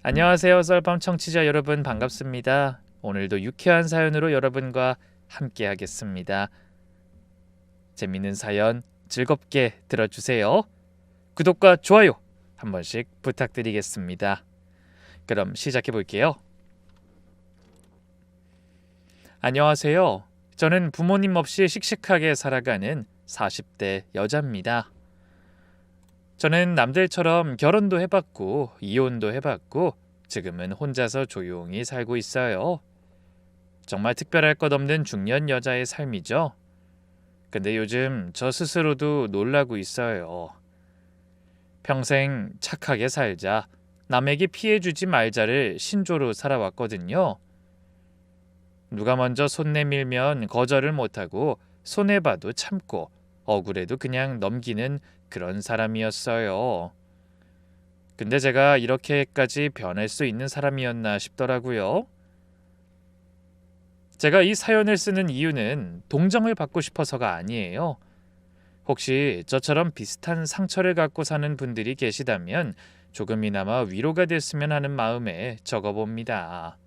안녕하세요. 썰밤 청취자 여러분 반갑습니다. 오늘도 유쾌한 사연으로 여러분과 함께 하겠습니다. 재밌는 사연 즐겁게 들어주세요. 구독과 좋아요 한 번씩 부탁드리겠습니다. 그럼 시작해 볼게요. 안녕하세요. 저는 부모님 없이 씩씩하게 살아가는 40대 여자입니다. 저는 남들처럼 결혼도 해봤고 이혼도 해봤고 지금은 혼자서 조용히 살고 있어요. 정말 특별할 것 없는 중년 여자의 삶이죠. 근데 요즘 저 스스로도 놀라고 있어요. 평생 착하게 살자, 남에게 피해주지 말자를 신조로 살아왔거든요. 누가 먼저 손 내밀면 거절을 못하고 손해봐도 참고 억울해도 그냥 넘기는 그런 사람이었어요. 근데 제가 이렇게까지 변할 수 있는 사람이었나 싶더라고요. 제가 이 사연을 쓰는 이유는 동정을 받고 싶어서가 아니에요. 혹시 저처럼 비슷한 상처를 갖고 사는 분들이 계시다면 조금이나마 위로가 됐으면 하는 마음에 적어봅니다.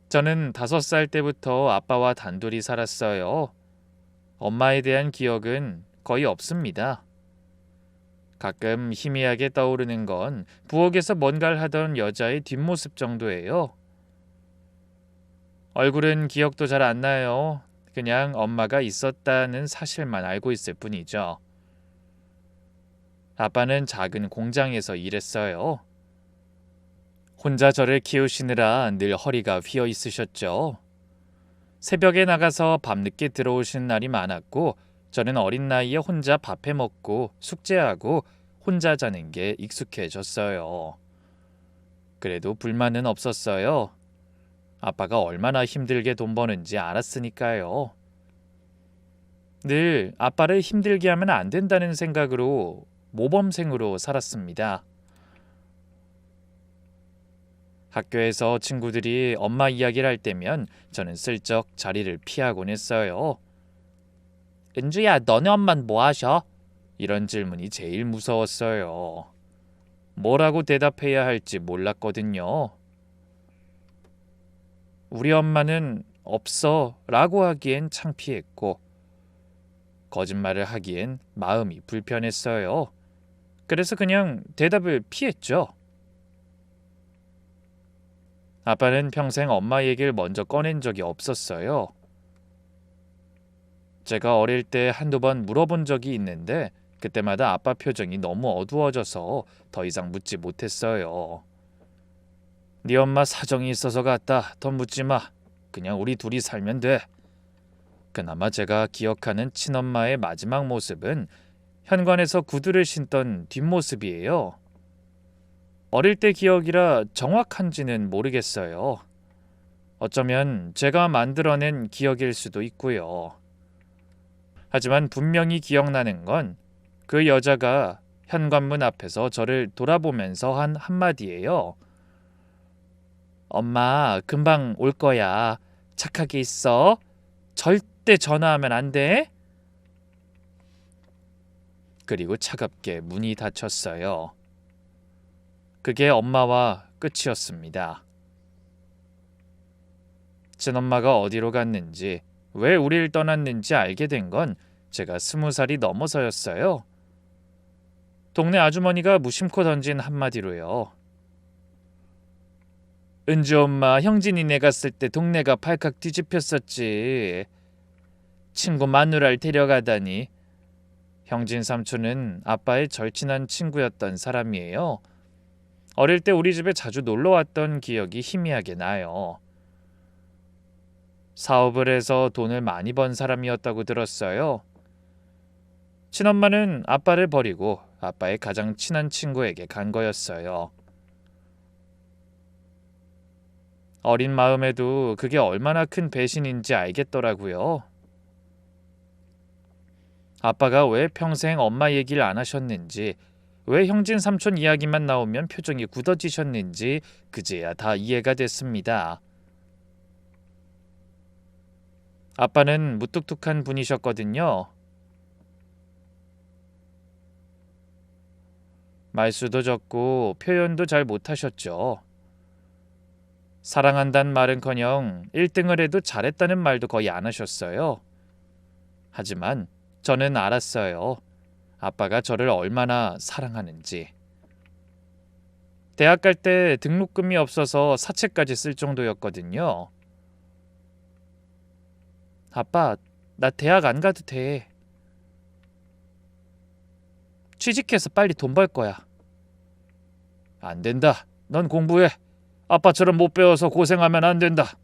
저는 5살 때부터 아빠와 단둘이 살았어요. 엄마에 대한 기억은 거의 없습니다. 가끔 희미하게 떠오르는 건 부엌에서 뭔가를 하던 여자의 뒷모습 정도예요. 얼굴은 기억도 잘 안 나요. 그냥 엄마가 있었다는 사실만 알고 있을 뿐이죠. 아빠는 작은 공장에서 일했어요. 혼자 저를 키우시느라 늘 허리가 휘어 있으셨죠. 새벽에 나가서 밤늦게 들어오신 날이 많았고 저는 어린 나이에 혼자 밥해 먹고 숙제하고 혼자 자는 게 익숙해졌어요. 그래도 불만은 없었어요. 아빠가 얼마나 힘들게 돈 버는지 알았으니까요. 늘 아빠를 힘들게 하면 안 된다는 생각으로 모범생으로 살았습니다. 학교에서 친구들이 엄마 이야기를 할 때면 저는 슬쩍 자리를 피하곤 했어요. 은주야, 너네 엄마는 뭐 하셔? 이런 질문이 제일 무서웠어요. 뭐라고 대답해야 할지 몰랐거든요. 우리 엄마는 없어 라고 하기엔 창피했고 거짓말을 하기엔 마음이 불편했어요. 그래서 그냥 대답을 피했죠. 아빠는 평생 엄마 얘기를 먼저 꺼낸 적이 없었어요. 제가 어릴 때 한두 번 물어본 적이 있는데 그때마다 아빠 표정이 너무 어두워져서 더 이상 묻지 못했어요. 네 엄마 사정이 있어서 갔다. 더 묻지 마. 그냥 우리 둘이 살면 돼. 그나마 제가 기억하는 친엄마의 마지막 모습은 현관에서 구두를 신던 뒷모습이에요. 어릴 때 기억이라 정확한지는 모르겠어요. 어쩌면 제가 만들어낸 기억일 수도 있고요. 하지만 분명히 기억나는 건 그 여자가 현관문 앞에서 저를 돌아보면서 한 한마디예요. 엄마, 금방 올 거야. 착하게 있어. 절대 전화하면 안 돼. 그리고 차갑게 문이 닫혔어요. 그게 엄마와 끝이었습니다. 친엄마가 어디로 갔는지, 왜 우릴 떠났는지 알게 된 건 제가 20살이 넘어서였어요. 동네 아주머니가 무심코 던진 한마디로요. 은주 엄마, 형진이네 갔을 때 동네가 발칵 뒤집혔었지. 친구 마누라를 데려가다니. 형진 삼촌은 아빠의 절친한 친구였던 사람이에요. 어릴 때 우리 집에 자주 놀러 왔던 기억이 희미하게 나요. 사업을 해서 돈을 많이 번 사람이었다고 들었어요. 친엄마는 아빠를 버리고 아빠의 가장 친한 친구에게 간 거였어요. 어린 마음에도 그게 얼마나 큰 배신인지 알겠더라고요. 아빠가 왜 평생 엄마 얘기를 안 하셨는지, 왜 형진 삼촌 이야기만 나오면 표정이 굳어지셨는지 그제야 다 이해가 됐습니다. 아빠는 무뚝뚝한 분이셨거든요. 말수도 적고 표현도 잘 못하셨죠. 사랑한다는 말은커녕 1등을 해도 잘했다는 말도 거의 안 하셨어요. 하지만 저는 알았어요. 아빠가 저를 얼마나 사랑하는지. 대학 갈 때 등록금이 없어서 사채까지 쓸 정도였거든요. 아빠, 나 대학 안 가도 돼. 취직해서 빨리 돈 벌 거야. 안 된다. 넌 공부해. 아빠처럼 못 배워서 고생하면 안 된다.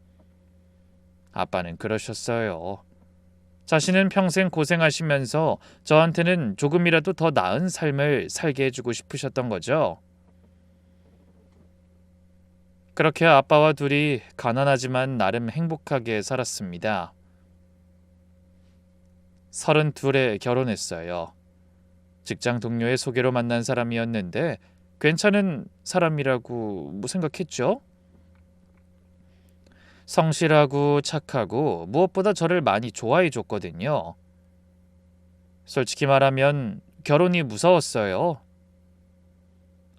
아빠는 그러셨어요. 자신은 평생 고생하시면서 저한테는 조금이라도 더 나은 삶을 살게 해주고 싶으셨던 거죠. 그렇게 아빠와 둘이 가난하지만 나름 행복하게 살았습니다. 32에 결혼했어요. 직장 동료의 소개로 만난 사람이었는데 괜찮은 사람이라고 생각했죠. 성실하고 착하고 무엇보다 저를 많이 좋아해 줬거든요. 솔직히 말하면 결혼이 무서웠어요.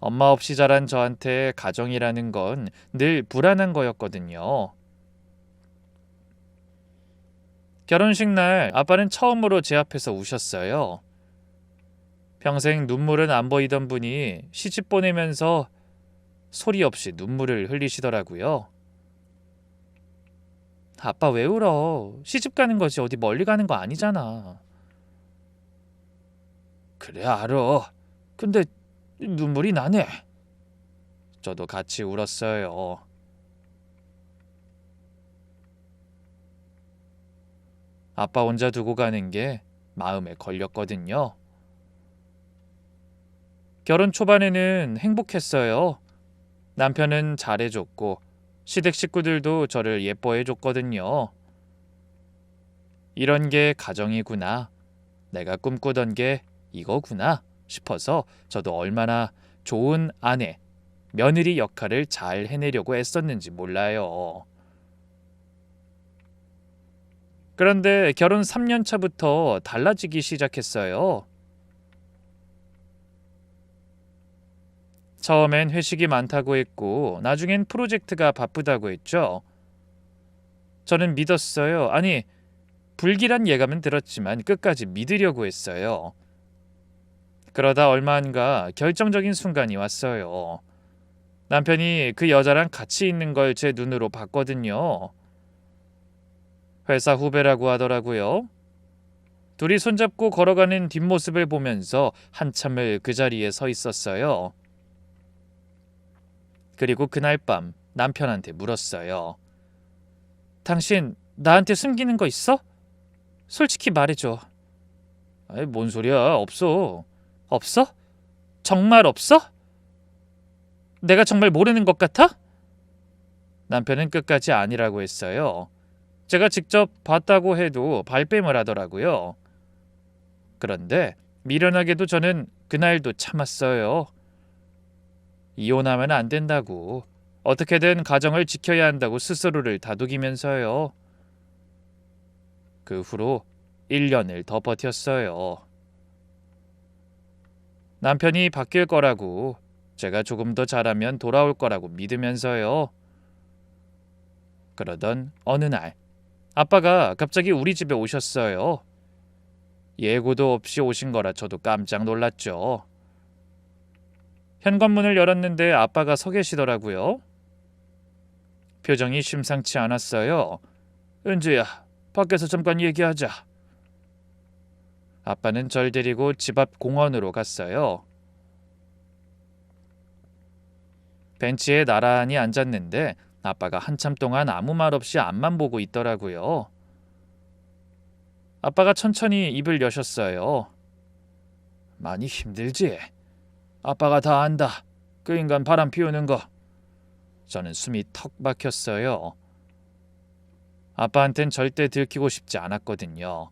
엄마 없이 자란 저한테 가정이라는 건 늘 불안한 거였거든요. 결혼식 날 아빠는 처음으로 제 앞에서 우셨어요. 평생 눈물은 안 보이던 분이 시집 보내면서 소리 없이 눈물을 흘리시더라고요. 아빠 왜 울어? 시집 가는 거지 어디 멀리 가는 거 아니잖아. 그래 알아. 근데 눈물이 나네. 저도 같이 울었어요. 아빠 혼자 두고 가는 게 마음에 걸렸거든요. 결혼 초반에는 행복했어요. 남편은 잘해줬고 시댁 식구들도 저를 예뻐해줬거든요. 이런 게 가정이구나. 내가 꿈꾸던 게 이거구나 싶어서 저도 얼마나 좋은 아내, 며느리 역할을 잘 해내려고 애썼는지 몰라요. 그런데 결혼 3년 차부터 달라지기 시작했어요. 처음엔 회식이 많다고 했고 나중엔 프로젝트가 바쁘다고 했죠. 저는 믿었어요. 아니, 불길한 예감은 들었지만 끝까지 믿으려고 했어요. 그러다 얼마 안가 결정적인 순간이 왔어요. 남편이 그 여자랑 같이 있는 걸 제 눈으로 봤거든요. 회사 후배라고 하더라고요. 둘이 손잡고 걸어가는 뒷모습을 보면서 한참을 그 자리에 서 있었어요. 그리고 그날 밤 남편한테 물었어요. 당신 나한테 숨기는 거 있어? 솔직히 말해줘. 아이, 뭔 소리야? 없어. 없어? 정말 없어? 내가 정말 모르는 것 같아? 남편은 끝까지 아니라고 했어요. 제가 직접 봤다고 해도 발뺌을 하더라고요. 그런데 미련하게도 저는 그날도 참았어요. 이혼하면 안 된다고. 어떻게든 가정을 지켜야 한다고 스스로를 다독이면서요. 그 후로 1년을 더 버텼어요. 남편이 바뀔 거라고, 제가 조금 더 잘하면 돌아올 거라고 믿으면서요. 그러던 어느 날 아빠가 갑자기 우리 집에 오셨어요. 예고도 없이 오신 거라 저도 깜짝 놀랐죠. 현관문을 열었는데 아빠가 서 계시더라고요. 표정이 심상치 않았어요. 은주야, 밖에서 잠깐 얘기하자. 아빠는 절 데리고 집 앞 공원으로 갔어요. 벤치에 나란히 앉았는데 아빠가 한참 동안 아무 말 없이 앞만 보고 있더라고요. 아빠가 천천히 입을 여셨어요. 많이 힘들지? 아빠가 다 안다. 그 인간 바람 피우는 거. 저는 숨이 턱 막혔어요. 아빠한텐 절대 들키고 싶지 않았거든요.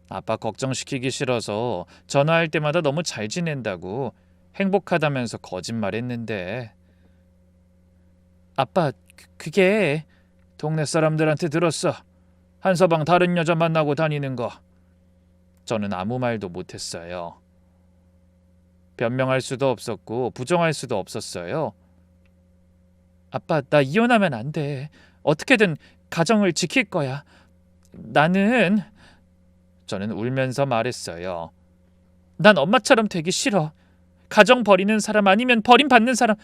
아빠 걱정시키기 싫어서 전화할 때마다 너무 잘 지낸다고 행복하다면서 거짓말했는데. 아빠, 그게 동네 사람들한테 들었어. 한서방 다른 여자 만나고 다니는 거. 저는 아무 말도 못했어요. 변명할 수도 없었고 부정할 수도 없었어요. 아빠, 나 이혼하면 안 돼. 어떻게든 가정을 지킬 거야. 저는 울면서 말했어요. 난 엄마처럼 되기 싫어. 가정 버리는 사람 아니면 버림받는 사람,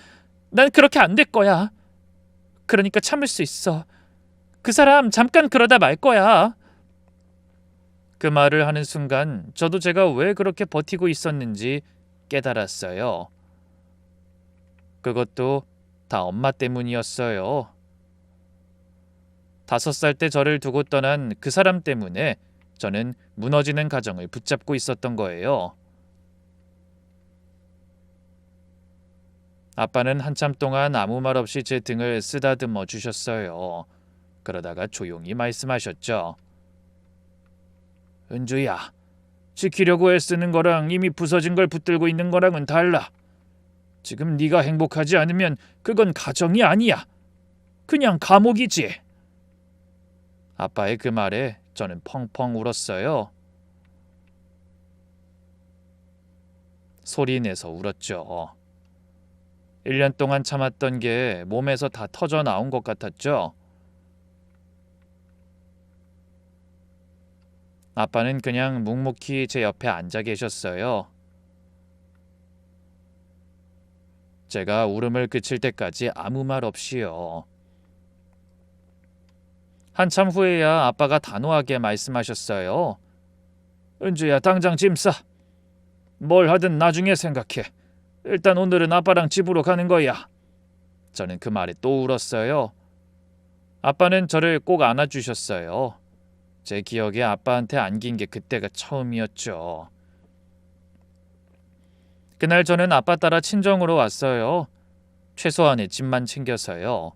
난 그렇게 안 될 거야. 그러니까 참을 수 있어. 그 사람 잠깐 그러다 말 거야. 그 말을 하는 순간 저도 제가 왜 그렇게 버티고 있었는지 깨달았어요. 그것도 다 엄마 때문이었어요. 5살 때 저를 두고 떠난 그 사람 때문에 저는 무너지는 가정을 붙잡고 있었던 거예요. 아빠는 한참 동안 아무 말 없이 제 등을 쓰다듬어 주셨어요. 그러다가 조용히 말씀하셨죠. 은주야, 지키려고 애쓰는 거랑 이미 부서진 걸 붙들고 있는 거랑은 달라. 지금 네가 행복하지 않으면 그건 가정이 아니야. 그냥 감옥이지. 아빠의 그 말에 저는 펑펑 울었어요. 소리내서 울었죠. 1년 동안 참았던 게 몸에서 다 터져 나온 것 같았죠. 아빠는 그냥 묵묵히 제 옆에 앉아 계셨어요. 제가 울음을 그칠 때까지 아무 말 없이요. 한참 후에야 아빠가 단호하게 말씀하셨어요. 은주야, 당장 짐 싸. 뭘 하든 나중에 생각해. 일단 오늘은 아빠랑 집으로 가는 거야. 저는 그 말에 또 울었어요. 아빠는 저를 꼭 안아주셨어요. 제 기억에 아빠한테 안긴 게 그때가 처음이었죠. 그날 저는 아빠 따라 친정으로 왔어요. 최소한의 짐만 챙겨서요.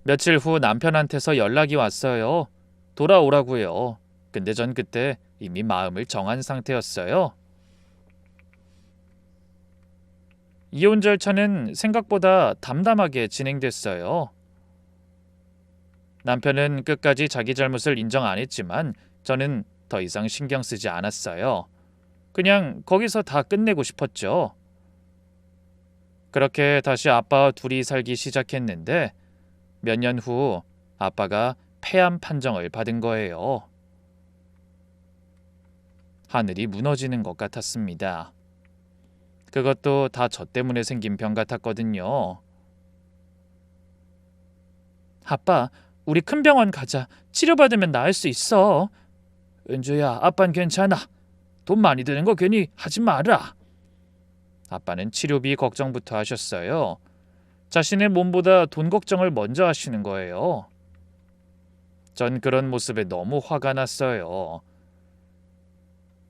며칠 후 남편한테서 연락이 왔어요. 돌아오라고요. 근데 전 그때 이미 마음을 정한 상태였어요. 이혼 절차는 생각보다 담담하게 진행됐어요. 남편은 끝까지 자기 잘못을 인정 안 했지만 저는 더 이상 신경 쓰지 않았어요. 그냥 거기서 다 끝내고 싶었죠. 그렇게 다시 아빠와 둘이 살기 시작했는데 몇 년 후 아빠가 폐암 판정을 받은 거예요. 하늘이 무너지는 것 같았습니다. 그것도 다 저 때문에 생긴 병 같았거든요. 아빠, 우리 큰 병원 가자. 치료받으면 나을 수 있어. 은주야, 아빤 괜찮아. 돈 많이 드는 거 괜히 하지 마라. 아빠는 치료비 걱정부터 하셨어요. 자신의 몸보다 돈 걱정을 먼저 하시는 거예요. 전 그런 모습에 너무 화가 났어요.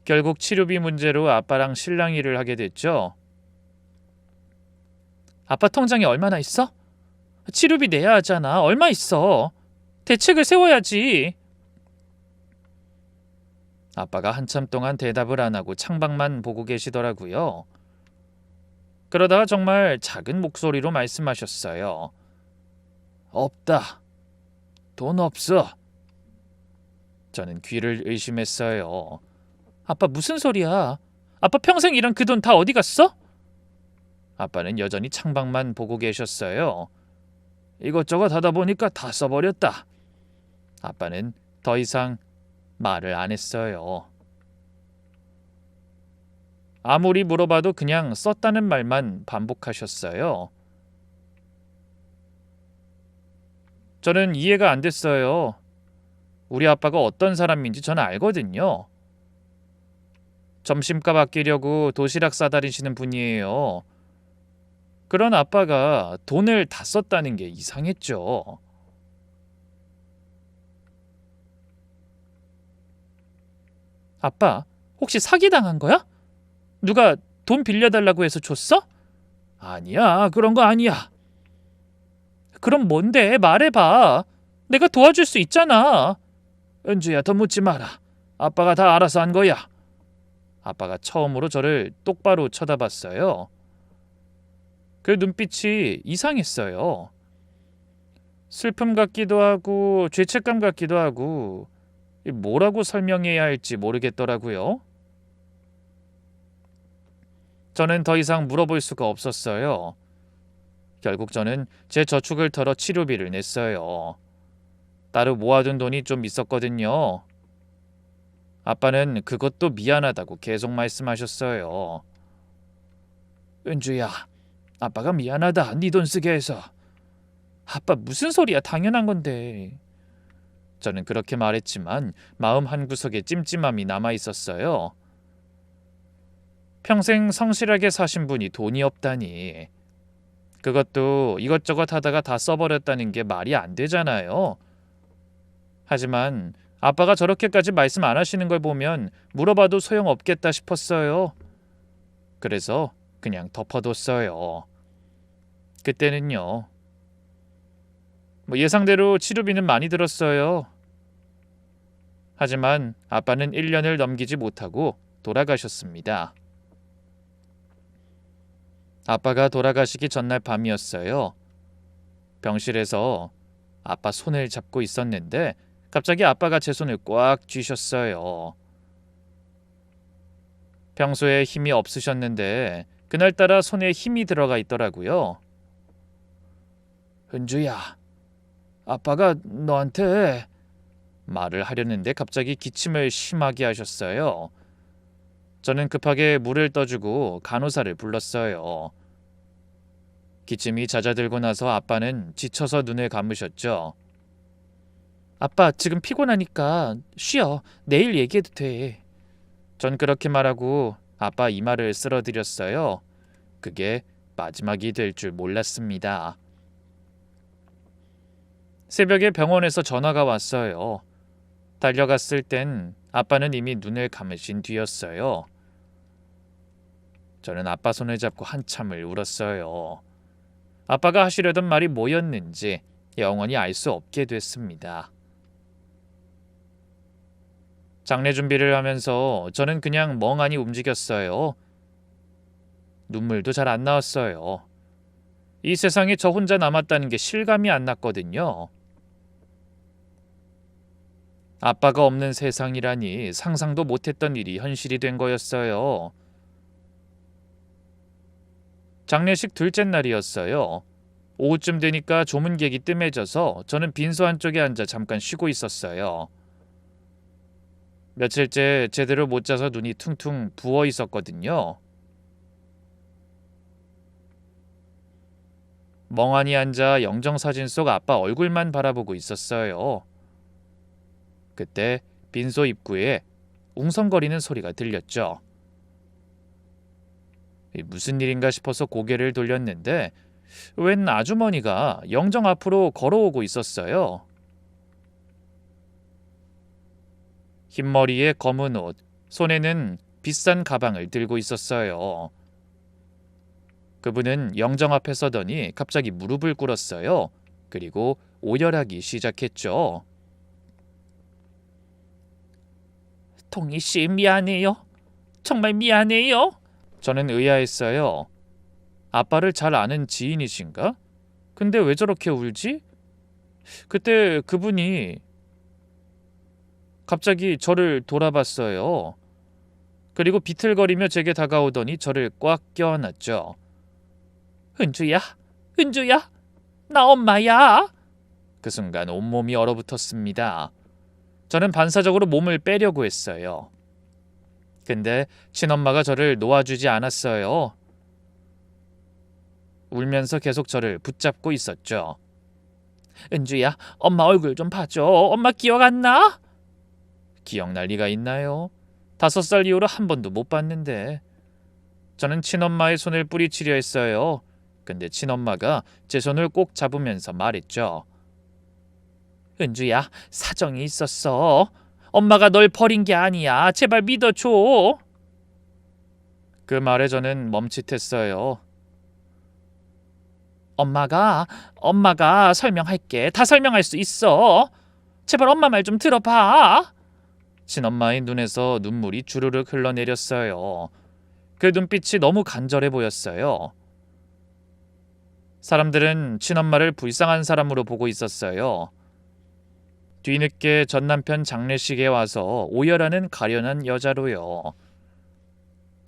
결국 치료비 문제로 아빠랑 실랑이를 하게 됐죠. 아빠 통장에 얼마나 있어? 치료비 내야 하잖아. 얼마 있어? 대책을 세워야지. 아빠가 한참 동안 대답을 안 하고 창밖만 보고 계시더라고요. 그러다가 정말 작은 목소리로 말씀하셨어요. 없다. 돈 없어. 저는 귀를 의심했어요. 아빠 무슨 소리야? 아빠 평생 일한 그 돈 다 어디 갔어? 아빠는 여전히 창밖만 보고 계셨어요. 이것저것 하다 보니까 다 써버렸다. 아빠는 더 이상 말을 안 했어요. 아무리 물어봐도 그냥 썼다는 말만 반복하셨어요. 저는 이해가 안 됐어요. 우리 아빠가 어떤 사람인지 저는 알거든요. 점심값 아끼려고 도시락 싸다니시는 분이에요. 그런 아빠가 돈을 다 썼다는 게 이상했죠. 아빠, 혹시 사기당한 거야? 누가 돈 빌려달라고 해서 줬어? 아니야, 그런 거 아니야. 그럼 뭔데? 말해봐. 내가 도와줄 수 있잖아. 은주야, 더 묻지 마라. 아빠가 다 알아서 한 거야. 아빠가 처음으로 저를 똑바로 쳐다봤어요. 그 눈빛이 이상했어요. 슬픔 같기도 하고 죄책감 같기도 하고 뭐라고 설명해야 할지 모르겠더라고요. 저는 더 이상 물어볼 수가 없었어요. 결국 저는 제 저축을 털어 치료비를 냈어요. 따로 모아둔 돈이 좀 있었거든요. 아빠는 그것도 미안하다고 계속 말씀하셨어요. 은주야, 아빠가 미안하다. 네 돈 쓰게 해서. 아빠 무슨 소리야. 당연한 건데. 저는 그렇게 말했지만 마음 한구석에 찜찜함이 남아있었어요. 평생 성실하게 사신 분이 돈이 없다니. 그것도 이것저것 하다가 다 써버렸다는 게 말이 안 되잖아요. 하지만 아빠가 저렇게까지 말씀 안 하시는 걸 보면 물어봐도 소용없겠다 싶었어요. 그래서 그냥 덮어뒀어요. 그때는요. 예상대로 치료비는 많이 들었어요. 하지만 아빠는 1년을 넘기지 못하고 돌아가셨습니다. 아빠가 돌아가시기 전날 밤이었어요. 병실에서 아빠 손을 잡고 있었는데 갑자기 아빠가 제 손을 꽉 쥐셨어요. 평소에 힘이 없으셨는데 그날따라 손에 힘이 들어가 있더라고요. 은주야, 아빠가 너한테 말을 하려는데 갑자기 기침을 심하게 하셨어요. 저는 급하게 물을 떠주고 간호사를 불렀어요. 기침이 잦아들고 나서 아빠는 지쳐서 눈을 감으셨죠. 아빠, 지금 피곤하니까 쉬어. 내일 얘기해도 돼. 전 그렇게 말하고 아빠 이마를 쓸어드렸어요. 그게 마지막이 될 줄 몰랐습니다. 새벽에 병원에서 전화가 왔어요. 달려갔을 땐 아빠는 이미 눈을 감으신 뒤였어요. 저는 아빠 손을 잡고 한참을 울었어요. 아빠가 하시려던 말이 뭐였는지 영원히 알 수 없게 됐습니다. 장례 준비를 하면서 저는 그냥 멍하니 움직였어요. 눈물도 잘 안 나왔어요. 이 세상에 저 혼자 남았다는 게 실감이 안 났거든요. 아빠가 없는 세상이라니 상상도 못했던 일이 현실이 된 거였어요. 장례식 둘째 날이었어요. 오후쯤 되니까 조문객이 뜸해져서 저는 빈소 한쪽에 앉아 잠깐 쉬고 있었어요. 며칠째 제대로 못 자서 눈이 퉁퉁 부어 있었거든요. 멍하니 앉아 영정사진 속 아빠 얼굴만 바라보고 있었어요. 그때 빈소 입구에 웅성거리는 소리가 들렸죠. 무슨 일인가 싶어서 고개를 돌렸는데 웬 아주머니가 영정 앞으로 걸어오고 있었어요. 흰머리에 검은 옷, 손에는 비싼 가방을 들고 있었어요. 그분은 영정 앞에 서더니 갑자기 무릎을 꿇었어요. 그리고 오열하기 시작했죠. 동희씨, 미안해요. 정말 미안해요. 저는 의아했어요. 아빠를 잘 아는 지인이신가? 근데 왜 저렇게 울지? 그때 그분이 갑자기 저를 돌아봤어요. 그리고 비틀거리며 제게 다가오더니 저를 꽉 껴안았죠. 은주야, 은주야, 나 엄마야. 그 순간 온몸이 얼어붙었습니다. 저는 반사적으로 몸을 빼려고 했어요. 근데 친엄마가 저를 놓아주지 않았어요. 울면서 계속 저를 붙잡고 있었죠. 은주야, 엄마 얼굴 좀 봐줘. 엄마 기억 안 나? 기억날 리가 있나요? 5살 이후로 한 번도 못 봤는데. 저는 친엄마의 손을 뿌리치려 했어요. 근데 친엄마가 제 손을 꼭 잡으면서 말했죠. 은주야, 사정이 있었어. 엄마가 널 버린 게 아니야. 제발 믿어줘. 그 말에 저는 멈칫했어요. 엄마가 설명할게. 다 설명할 수 있어. 제발 엄마 말 좀 들어봐. 친엄마의 눈에서 눈물이 주르륵 흘러내렸어요. 그 눈빛이 너무 간절해 보였어요. 사람들은 친엄마를 불쌍한 사람으로 보고 있었어요. 뒤늦게 전 남편 장례식에 와서 오열하는 가련한 여자로요.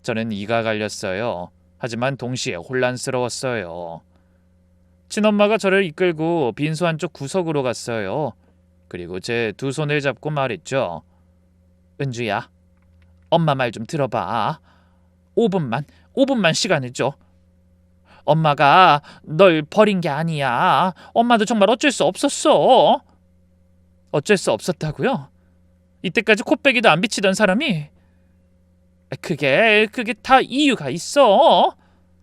저는 이가 갈렸어요. 하지만 동시에 혼란스러웠어요. 친엄마가 저를 이끌고 빈소 한쪽 구석으로 갔어요. 그리고 제 두 손을 잡고 말했죠. 은주야, 엄마 말 좀 들어봐. 5분만 시간을 줘. 엄마가 널 버린 게 아니야. 엄마도 정말 어쩔 수 없었어. 어쩔 수 없었다고요? 이때까지 코빼기도 안 비치던 사람이? 그게 다 이유가 있어.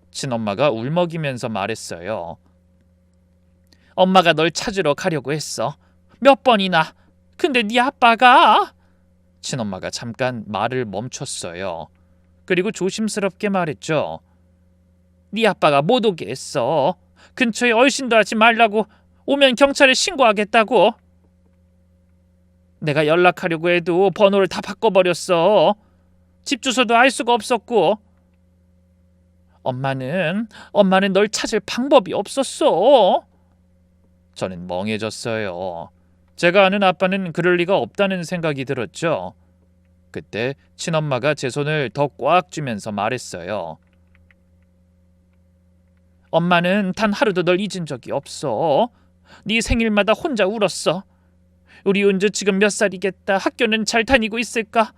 친엄마가 울먹이면서 말했어요. 엄마가 널 찾으러 가려고 했어. 몇 번이나. 근데 네 아빠가... 친엄마가 잠깐 말을 멈췄어요. 그리고 조심스럽게 말했죠. 네 아빠가 못 오게 했어. 근처에 얼씬도 하지 말라고. 오면 경찰에 신고하겠다고. 내가 연락하려고 해도 번호를 다 바꿔버렸어. 집 주소도 알 수가 없었고. 엄마는 널 찾을 방법이 없었어. 저는 멍해졌어요. 제가 아는 아빠는 그럴 리가 없다는 생각이 들었죠. 그때 친엄마가 제 손을 더 꽉 쥐면서 말했어요. 엄마는 단 하루도 널 잊은 적이 없어. 네 생일마다 혼자 울었어. 우리 은주 지금 몇 살이겠다. 학교는 잘 다니고 있을까?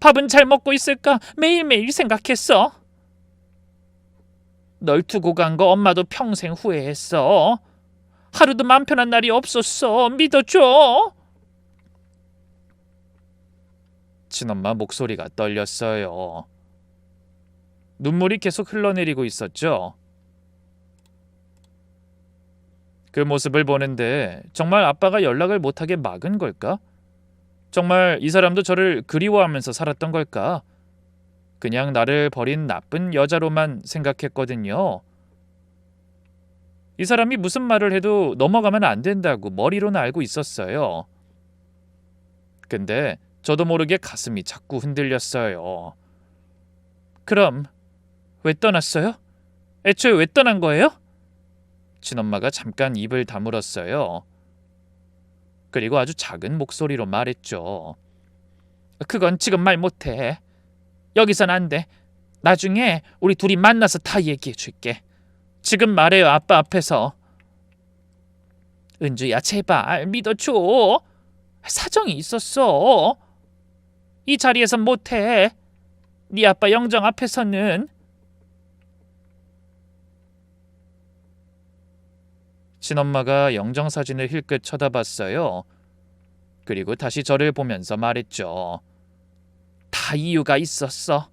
밥은 잘 먹고 있을까? 매일매일 생각했어. 널 두고 간 거 엄마도 평생 후회했어. 하루도 맘 편한 날이 없었어. 믿어줘. 친엄마 목소리가 떨렸어요. 눈물이 계속 흘러내리고 있었죠. 그 모습을 보는데 정말 아빠가 연락을 못하게 막은 걸까? 정말 이 사람도 저를 그리워하면서 살았던 걸까? 그냥 나를 버린 나쁜 여자로만 생각했거든요. 이 사람이 무슨 말을 해도 넘어가면 안 된다고 머리로는 알고 있었어요. 근데 저도 모르게 가슴이 자꾸 흔들렸어요. 그럼 왜 떠났어요? 애초에 왜 떠난 거예요? 친엄마가 잠깐 입을 다물었어요. 그리고 아주 작은 목소리로 말했죠. 그건 지금 말 못해. 여기선 안 돼. 나중에 우리 둘이 만나서 다 얘기해 줄게. 지금 말해요, 아빠 앞에서. 은주야, 제발 믿어줘. 사정이 있었어. 이 자리에선 못해. 네 아빠 영정 앞에서는. 친엄마가 영정 사진을 힐끗 쳐다봤어요. 그리고 다시 저를 보면서 말했죠. 다 이유가 있었어.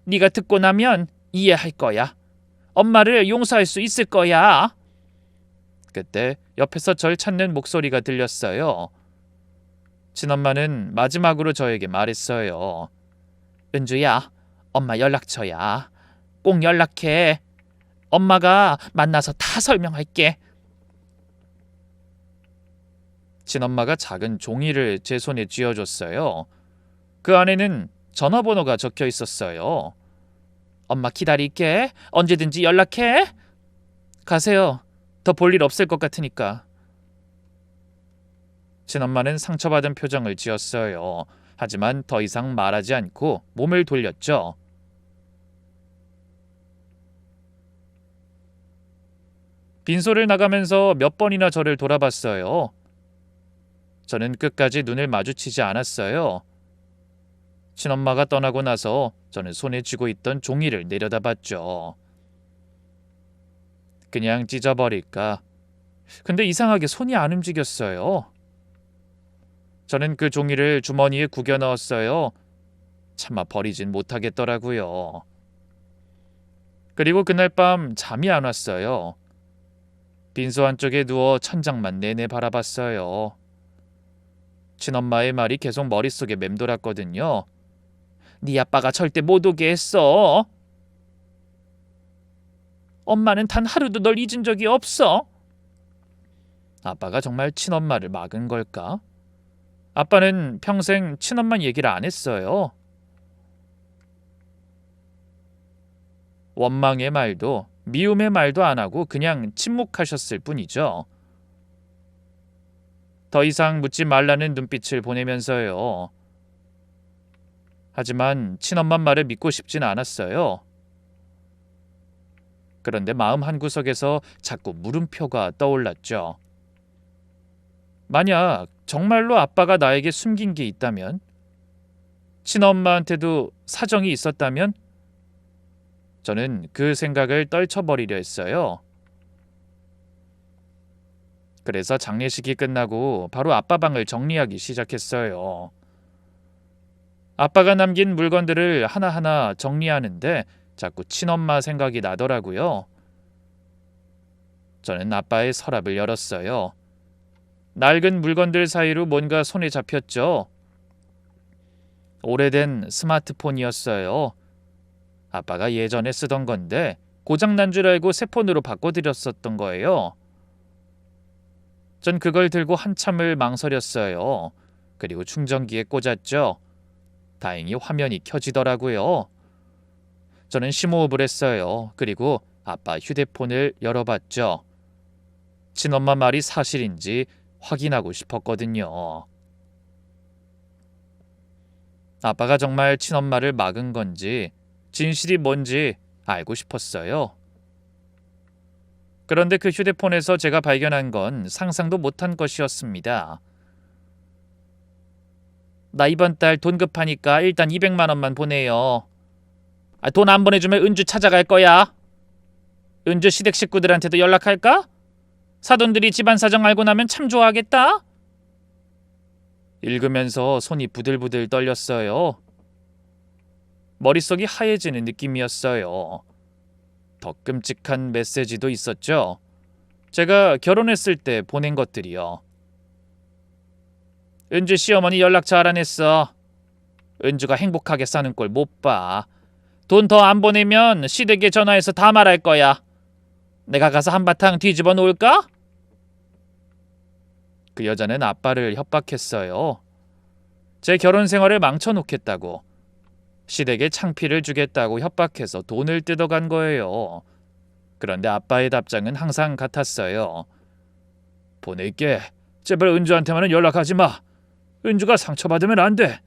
네가 듣고 나면 이해할 거야. 엄마를 용서할 수 있을 거야. 그때 옆에서 절 찾는 목소리가 들렸어요. 친엄마는 마지막으로 저에게 말했어요. 은주야, 엄마 연락처야. 꼭 연락해. 엄마가 만나서 다 설명할게. 친엄마가 작은 종이를 제 손에 쥐어줬어요. 그 안에는 전화번호가 적혀 있었어요. 엄마 기다릴게. 언제든지 연락해. 가세요. 더 볼 일 없을 것 같으니까. 친엄마는 상처받은 표정을 지었어요. 하지만 더 이상 말하지 않고 몸을 돌렸죠. 빈소를 나가면서 몇 번이나 저를 돌아봤어요. 저는 끝까지 눈을 마주치지 않았어요. 친엄마가 떠나고 나서 저는 손에 쥐고 있던 종이를 내려다봤죠. 그냥 찢어버릴까? 근데 이상하게 손이 안 움직였어요. 저는 그 종이를 주머니에 구겨 넣었어요. 차마 버리진 못하겠더라고요. 그리고 그날 밤 잠이 안 왔어요. 빈소 한쪽에 누워 천장만 내내 바라봤어요. 친엄마의 말이 계속 머릿속에 맴돌았거든요. 네 아빠가 절대 못 오게 했어. 엄마는 단 하루도 널 잊은 적이 없어. 아빠가 정말 친엄마를 막은 걸까? 아빠는 평생 친엄마 얘기를 안 했어요. 원망의 말도 미움의 말도 안 하고 그냥 침묵하셨을 뿐이죠. 더 이상 묻지 말라는 눈빛을 보내면서요. 하지만 친엄마 말을 믿고 싶진 않았어요. 그런데 마음 한구석에서 자꾸 물음표가 떠올랐죠. 만약 정말로 아빠가 나에게 숨긴 게 있다면? 친엄마한테도 사정이 있었다면? 저는 그 생각을 떨쳐버리려 했어요. 그래서 장례식이 끝나고 바로 아빠 방을 정리하기 시작했어요. 아빠가 남긴 물건들을 하나하나 정리하는데 자꾸 친엄마 생각이 나더라고요. 저는 아빠의 서랍을 열었어요. 낡은 물건들 사이로 뭔가 손에 잡혔죠. 오래된 스마트폰이었어요. 아빠가 예전에 쓰던 건데 고장난 줄 알고 새 폰으로 바꿔드렸었던 거예요. 전 그걸 들고 한참을 망설였어요. 그리고 충전기에 꽂았죠. 다행히 화면이 켜지더라고요. 저는 심호흡을 했어요. 그리고 아빠 휴대폰을 열어봤죠. 친엄마 말이 사실인지 확인하고 싶었거든요. 아빠가 정말 친엄마를 막은 건지 진실이 뭔지 알고 싶었어요. 그런데 그 휴대폰에서 제가 발견한 건 상상도 못한 것이었습니다. 나 이번 달 돈 급하니까 일단 200만 원만 보내요. 돈 안 보내주면 은주 찾아갈 거야. 은주 시댁 식구들한테도 연락할까? 사돈들이 집안 사정 알고 나면 참 좋아하겠다. 읽으면서 손이 부들부들 떨렸어요. 머릿속이 하얘지는 느낌이었어요. 더 끔찍한 메시지도 있었죠. 제가 결혼했을 때 보낸 것들이요. 은주 시어머니 연락 잘 안 했어. 은주가 행복하게 사는 꼴 못 봐. 돈 더 안 보내면 시댁에 전화해서 다 말할 거야. 내가 가서 한바탕 뒤집어 놓을까? 그 여자는 아빠를 협박했어요. 제 결혼 생활을 망쳐놓겠다고, 시댁에 창피를 주겠다고 협박해서 돈을 뜯어간 거예요. 그런데 아빠의 답장은 항상 같았어요. 보낼게. 제발 은주한테만은 연락하지 마. 은주가 상처받으면 안 돼.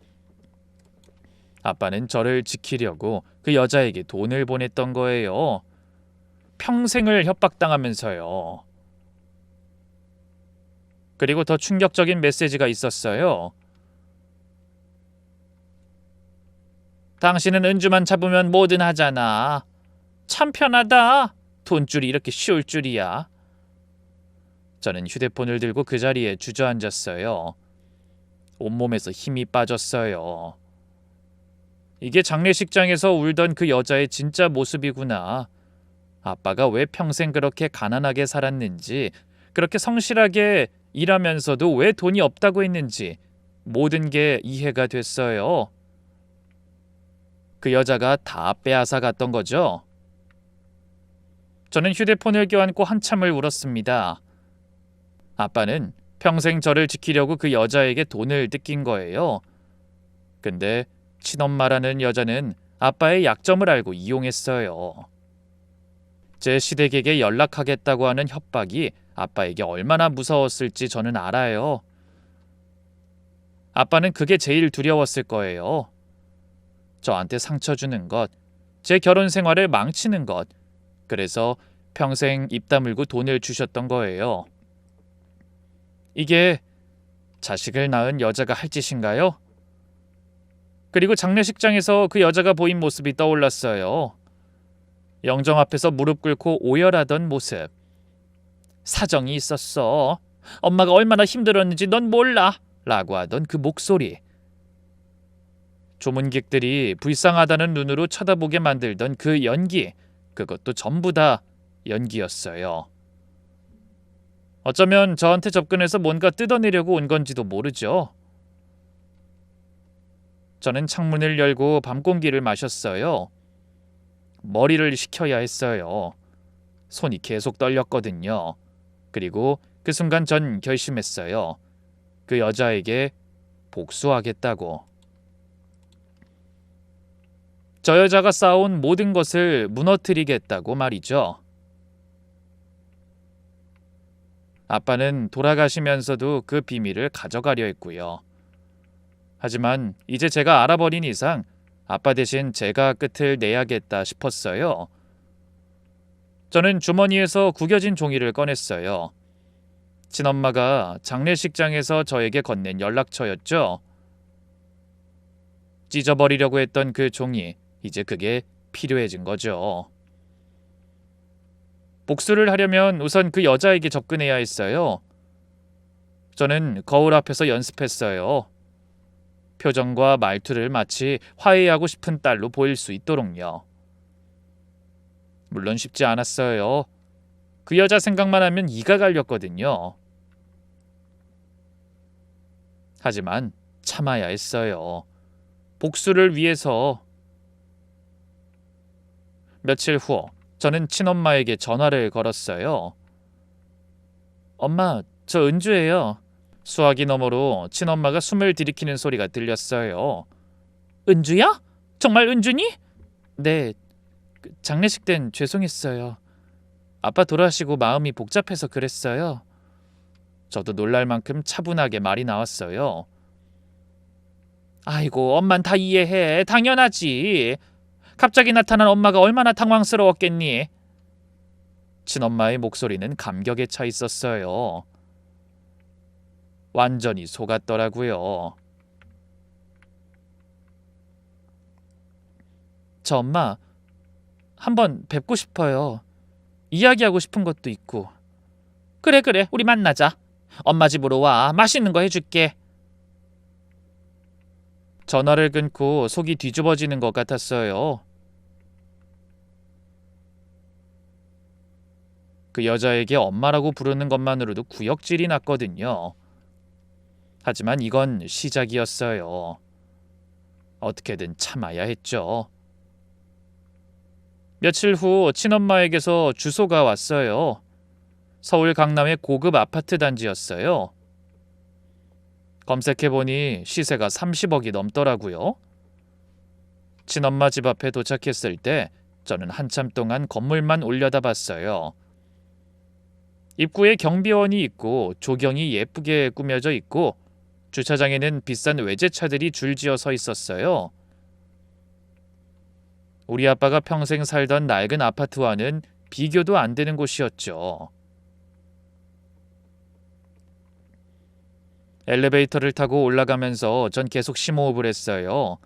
아빠는 저를 지키려고 그 여자에게 돈을 보냈던 거예요. 평생을 협박당하면서요. 그리고 더 충격적인 메시지가 있었어요. 당신은 은주만 잡으면 뭐든 하잖아. 참 편하다. 돈줄이 이렇게 쉬울 줄이야. 저는 휴대폰을 들고 그 자리에 주저앉았어요. 온몸에서 힘이 빠졌어요. 이게 장례식장에서 울던 그 여자의 진짜 모습이구나. 아빠가 왜 평생 그렇게 가난하게 살았는지, 그렇게 성실하게 일하면서도 왜 돈이 없다고 했는지 모든 게 이해가 됐어요. 그 여자가 다 빼앗아 갔던 거죠. 저는 휴대폰을 껴안고 한참을 울었습니다. 아빠는 평생 저를 지키려고 그 여자에게 돈을 뜯긴 거예요. 근데 친엄마라는 여자는 아빠의 약점을 알고 이용했어요. 제 시댁에게 연락하겠다고 하는 협박이 아빠에게 얼마나 무서웠을지 저는 알아요. 아빠는 그게 제일 두려웠을 거예요. 저한테 상처 주는 것, 제 결혼 생활을 망치는 것, 그래서 평생 입 다물고 돈을 주셨던 거예요. 이게 자식을 낳은 여자가 할 짓인가요? 그리고 장례식장에서 그 여자가 보인 모습이 떠올랐어요. 영정 앞에서 무릎 꿇고 오열하던 모습. 사정이 있었어. 엄마가 얼마나 힘들었는지 넌 몰라. 라고 하던 그 목소리. 조문객들이 불쌍하다는 눈으로 쳐다보게 만들던 그 연기. 그것도 전부 다 연기였어요. 어쩌면 저한테 접근해서 뭔가 뜯어내려고 온 건지도 모르죠. 저는 창문을 열고 밤 공기를 마셨어요. 머리를 식혀야 했어요. 손이 계속 떨렸거든요. 그리고 그 순간 전 결심했어요. 그 여자에게 복수하겠다고. 저 여자가 쌓아온 모든 것을 무너뜨리겠다고 말이죠. 아빠는 돌아가시면서도 그 비밀을 가져가려 했고요. 하지만 이제 제가 알아버린 이상 아빠 대신 제가 끝을 내야겠다 싶었어요. 저는 주머니에서 구겨진 종이를 꺼냈어요. 친엄마가 장례식장에서 저에게 건넨 연락처였죠. 찢어버리려고 했던 그 종이, 이제 그게 필요해진 거죠. 복수를 하려면 우선 그 여자에게 접근해야 했어요. 저는 거울 앞에서 연습했어요. 표정과 말투를 마치 화해하고 싶은 딸로 보일 수 있도록요. 물론 쉽지 않았어요. 그 여자 생각만 하면 이가 갈렸거든요. 하지만 참아야 했어요. 복수를 위해서. 며칠 후 저는 친엄마에게 전화를 걸었어요. 엄마, 저 은주예요. 수화기 너머로 친엄마가 숨을 들이키는 소리가 들렸어요. 은주야? 정말 은주니? 네, 장례식 땐 죄송했어요. 아빠 돌아가시고 마음이 복잡해서 그랬어요. 저도 놀랄 만큼 차분하게 말이 나왔어요. 아이고, 엄만 다 이해해. 당연하지. 갑자기 나타난 엄마가 얼마나 당황스러웠겠니? 친엄마의 목소리는 감격에 차 있었어요. 완전히 속았더라고요. 저 엄마 한번 뵙고 싶어요. 이야기하고 싶은 것도 있고. 그래, 우리 만나자. 엄마 집으로 와. 맛있는 거 해줄게. 전화를 끊고 속이 뒤집어지는 것 같았어요. 그 여자에게 엄마라고 부르는 것만으로도 구역질이 났거든요. 하지만 이건 시작이었어요. 어떻게든 참아야 했죠. 며칠 후 친엄마에게서 주소가 왔어요. 서울 강남의 고급 아파트 단지였어요. 검색해보니 시세가 30억이 넘더라고요. 친엄마 집 앞에 도착했을 때 저는 한참 동안 건물만 올려다봤어요. 입구에 경비원이 있고 조경이 예쁘게 꾸며져 있고 주차장에는 비싼 외제차들이 줄지어 서 있었어요. 우리 아빠가 평생 살던 낡은 아파트와는 비교도 안 되는 곳이었죠. 엘리베이터를 타고 올라가면서 전 계속 심호흡을 했어요.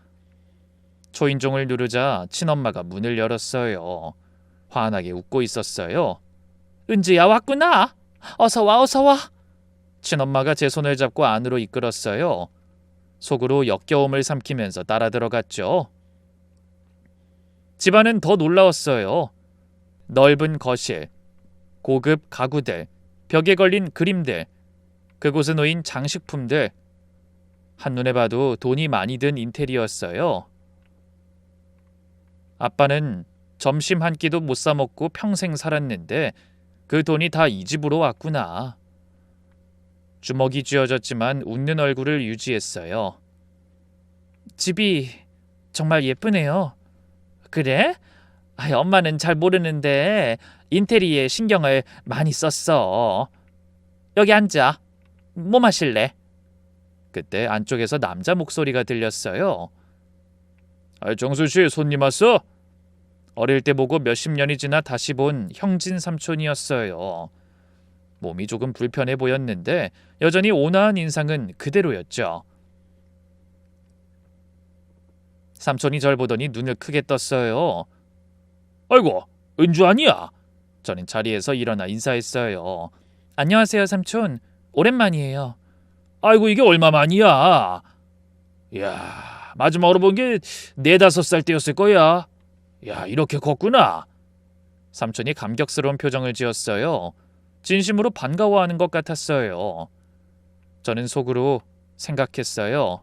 초인종을 누르자 친엄마가 문을 열었어요. 환하게 웃고 있었어요. 은지야, 왔구나. 어서 와. 친엄마가 제 손을 잡고 안으로 이끌었어요. 속으로 역겨움을 삼키면서 따라 들어갔죠. 집안은 더 놀라웠어요. 넓은 거실, 고급 가구들, 벽에 걸린 그림들, 그곳에 놓인 장식품들. 한눈에 봐도 돈이 많이 든 인테리어였어요. 아빠는 점심 한 끼도 못 사 먹고 평생 살았는데 그 돈이 다 이 집으로 왔구나. 주먹이 쥐어졌지만 웃는 얼굴을 유지했어요. 집이 정말 예쁘네요. 그래? 엄마는 잘 모르는데 인테리어에 신경을 많이 썼어. 여기 앉아. 뭐 마실래? 그때 안쪽에서 남자 목소리가 들렸어요. 정수씨, 손님 왔어? 어릴 때 보고 몇십 년이 지나 다시 본 형진 삼촌이었어요. 몸이 조금 불편해 보였는데 여전히 온화한 인상은 그대로였죠. 삼촌이 절 보더니 눈을 크게 떴어요. 아이고, 은주 아니야? 저는 자리에서 일어나 인사했어요. 안녕하세요, 삼촌. 오랜만이에요. 아이고, 이게 얼마만이야? 이야, 마지막으로 본 게 4-5살 때였을 거야. 야, 이렇게 컸구나. 삼촌이 감격스러운 표정을 지었어요. 진심으로 반가워하는 것 같았어요. 저는 속으로 생각했어요.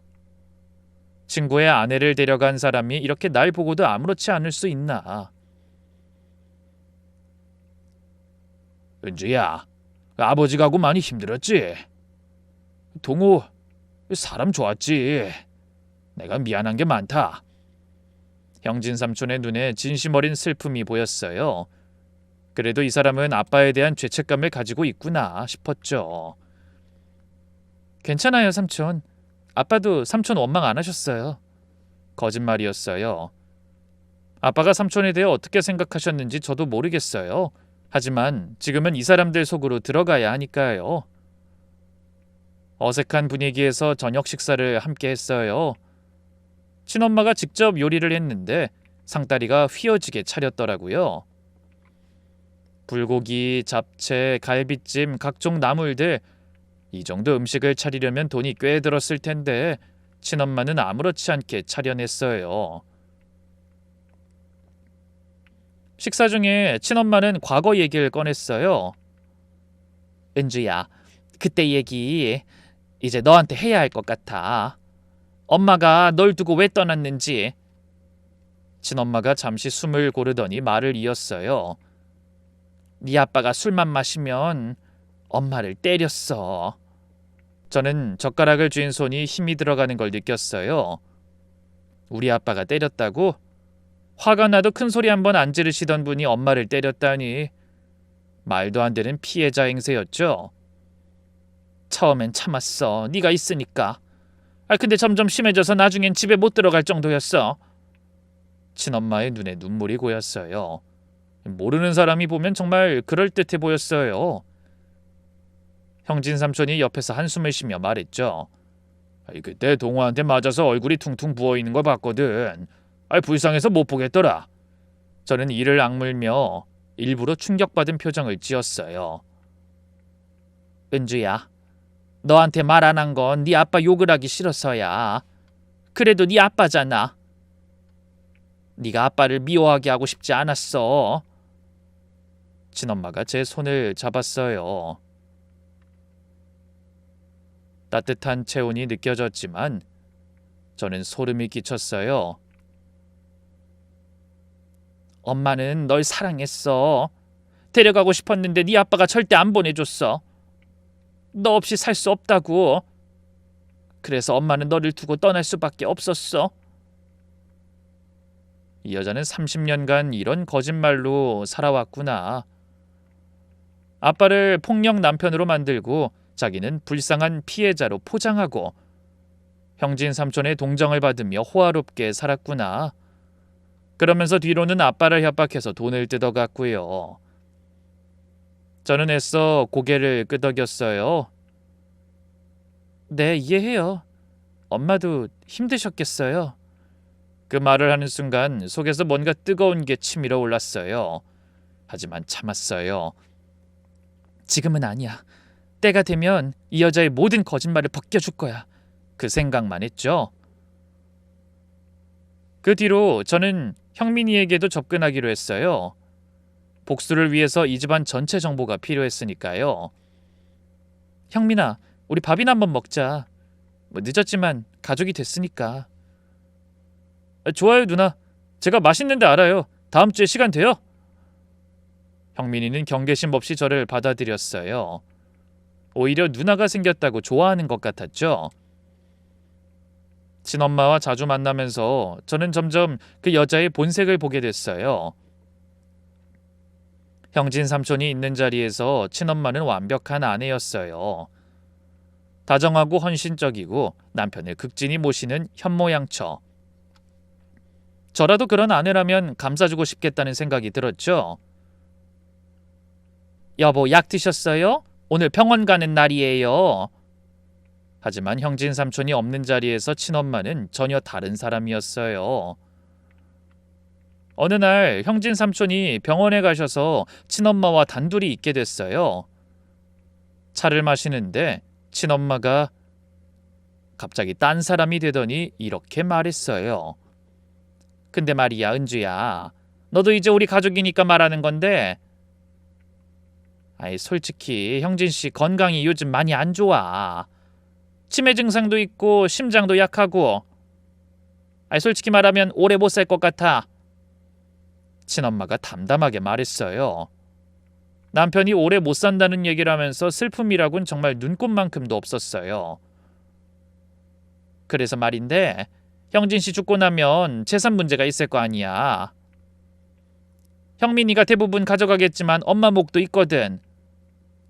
친구의 아내를 데려간 사람이 이렇게 날 보고도 아무렇지 않을 수 있나. 은주야, 아버지가고 많이 힘들었지? 동우, 사람 좋았지. 내가 미안한 게 많다. 형진 삼촌의 눈에 진심 어린 슬픔이 보였어요. 그래도 이 사람은 아빠에 대한 죄책감을 가지고 있구나 싶었죠. 괜찮아요, 삼촌. 아빠도 삼촌 원망 안 하셨어요. 거짓말이었어요. 아빠가 삼촌에 대해 어떻게 생각하셨는지 저도 모르겠어요. 하지만 지금은 이 사람들 속으로 들어가야 하니까요. 어색한 분위기에서 저녁 식사를 함께 했어요. 친엄마가 직접 요리를 했는데 상다리가 휘어지게 차렸더라고요. 불고기, 잡채, 갈비찜, 각종 나물들, 이 정도 음식을 차리려면 돈이 꽤 들었을 텐데 친엄마는 아무렇지 않게 차려냈어요. 식사 중에 친엄마는 과거 얘기를 꺼냈어요. 은주야, 그때 얘기 이제 너한테 해야 할 것 같아. 엄마가 널 두고 왜 떠났는지. 친엄마가 잠시 숨을 고르더니 말을 이었어요. 네 아빠가 술만 마시면 엄마를 때렸어. 저는 젓가락을 쥔 손이 힘이 들어가는 걸 느꼈어요. 우리 아빠가 때렸다고? 화가 나도 큰 소리 한번 안 지르시던 분이 엄마를 때렸다니. 말도 안 되는 피해자 행세였죠. 처음엔 참았어. 네가 있으니까. 근데 점점 심해져서 나중엔 집에 못 들어갈 정도였어. 친엄마의 눈에 눈물이 고였어요. 모르는 사람이 보면 정말 그럴듯해 보였어요. 형진 삼촌이 옆에서 한숨을 쉬며 말했죠. 그때 동호한테 맞아서 얼굴이 퉁퉁 부어있는 거 봤거든. 불쌍해서 못 보겠더라. 저는 이를 악물며 일부러 충격받은 표정을 지었어요. 은주야, 너한테 말 안 한 건 네 아빠 욕을 하기 싫어서야. 그래도 네 아빠잖아. 네가 아빠를 미워하게 하고 싶지 않았어. 친엄마가 제 손을 잡았어요. 따뜻한 체온이 느껴졌지만 저는 소름이 끼쳤어요. 엄마는 널 사랑했어. 데려가고 싶었는데 네 아빠가 절대 안 보내줬어. 너 없이 살 수 없다고. 그래서 엄마는 너를 두고 떠날 수밖에 없었어. 이 여자는 30년간 이런 거짓말로 살아왔구나. 아빠를 폭력 남편으로 만들고 자기는 불쌍한 피해자로 포장하고 형진 삼촌의 동정을 받으며 호화롭게 살았구나. 그러면서 뒤로는 아빠를 협박해서 돈을 뜯어갔고요. 저는 애써 고개를 끄덕였어요. 네, 이해해요. 엄마도 힘드셨겠어요. 그 말을 하는 순간 속에서 뭔가 뜨거운 게 치밀어 올랐어요. 하지만 참았어요. 지금은 아니야. 때가 되면 이 여자의 모든 거짓말을 벗겨줄 거야. 그 생각만 했죠. 그 뒤로 저는 형민이에게도 접근하기로 했어요. 복수를 위해서 이 집안 전체 정보가 필요했으니까요. 형민아, 우리 밥이나 한번 먹자. 늦었지만 가족이 됐으니까. 좋아요, 누나. 제가 맛있는 데 알아요. 다음 주에 시간 돼요? 형민이는 경계심 없이 저를 받아들였어요. 오히려 누나가 생겼다고 좋아하는 것 같았죠. 친엄마와 자주 만나면서 저는 점점 그 여자의 본색을 보게 됐어요. 형진 삼촌이 있는 자리에서 친엄마는 완벽한 아내였어요. 다정하고 헌신적이고 남편을 극진히 모시는 현모양처. 저라도 그런 아내라면 감싸주고 싶겠다는 생각이 들었죠. 여보, 약 드셨어요? 오늘 병원 가는 날이에요. 하지만 형진 삼촌이 없는 자리에서 친엄마는 전혀 다른 사람이었어요. 어느 날 형진 삼촌이 병원에 가셔서 친엄마와 단둘이 있게 됐어요. 차를 마시는데 친엄마가 갑자기 딴 사람이 되더니 이렇게 말했어요. 근데 말이야, 은주야. 너도 이제 우리 가족이니까 말하는 건데 솔직히 형진 씨 건강이 요즘 많이 안 좋아. 치매 증상도 있고 심장도 약하고. 솔직히 말하면 오래 못 살 것 같아. 친엄마가 담담하게 말했어요. 남편이 오래 못 산다는 얘기를 하면서 슬픔이라곤 정말 눈꼽만큼도 없었어요. 그래서 말인데 형진 씨 죽고 나면 재산 문제가 있을 거 아니야. 형민이가 대부분 가져가겠지만 엄마 몫도 있거든.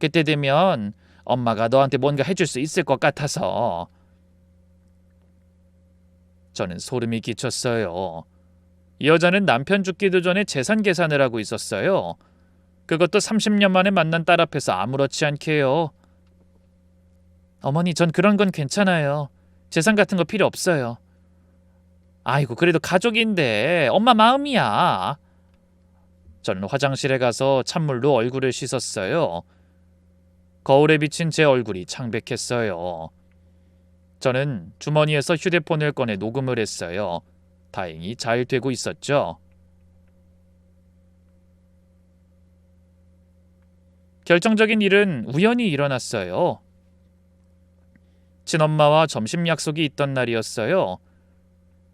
그때 되면 엄마가 너한테 뭔가 해줄 수 있을 것 같아서. 저는 소름이 끼쳤어요. 이 여자는 남편 죽기도 전에 재산 계산을 하고 있었어요. 그것도 30년 만에 만난 딸 앞에서 아무렇지 않게요. 어머니, 전 그런 건 괜찮아요. 재산 같은 거 필요 없어요. 아이고, 그래도 가족인데 엄마 마음이야. 저는 화장실에 가서 찬물로 얼굴을 씻었어요. 거울에 비친 제 얼굴이 창백했어요. 저는 주머니에서 휴대폰을 꺼내 녹음을 했어요. 다행히 잘 되고 있었죠. 결정적인 일은 우연히 일어났어요. 친엄마와 점심 약속이 있던 날이었어요.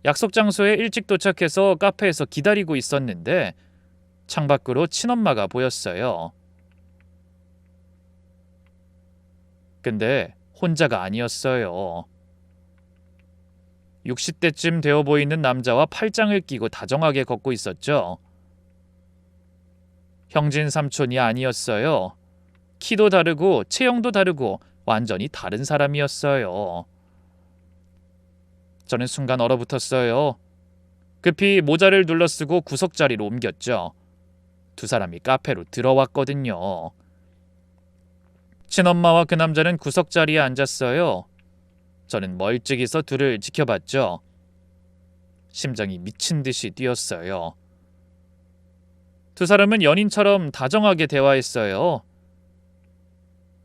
약속 장소에 일찍 도착해서 카페에서 기다리고 있었는데 창밖으로 친엄마가 보였어요. 근데 혼자가 아니었어요. 60대쯤 되어 보이는 남자와 팔짱을 끼고 다정하게 걷고 있었죠. 형진 삼촌이 아니었어요. 키도 다르고 체형도 다르고 완전히 다른 사람이었어요. 저는 순간 얼어붙었어요. 급히 모자를 눌러쓰고 구석자리로 옮겼죠. 두 사람이 카페로 들어왔거든요. 친엄마와 그 남자는 구석자리에 앉았어요. 저는 멀찍이 서 둘을 지켜봤죠. 심장이 미친 듯이 뛰었어요. 두 사람은 연인처럼 다정하게 대화했어요.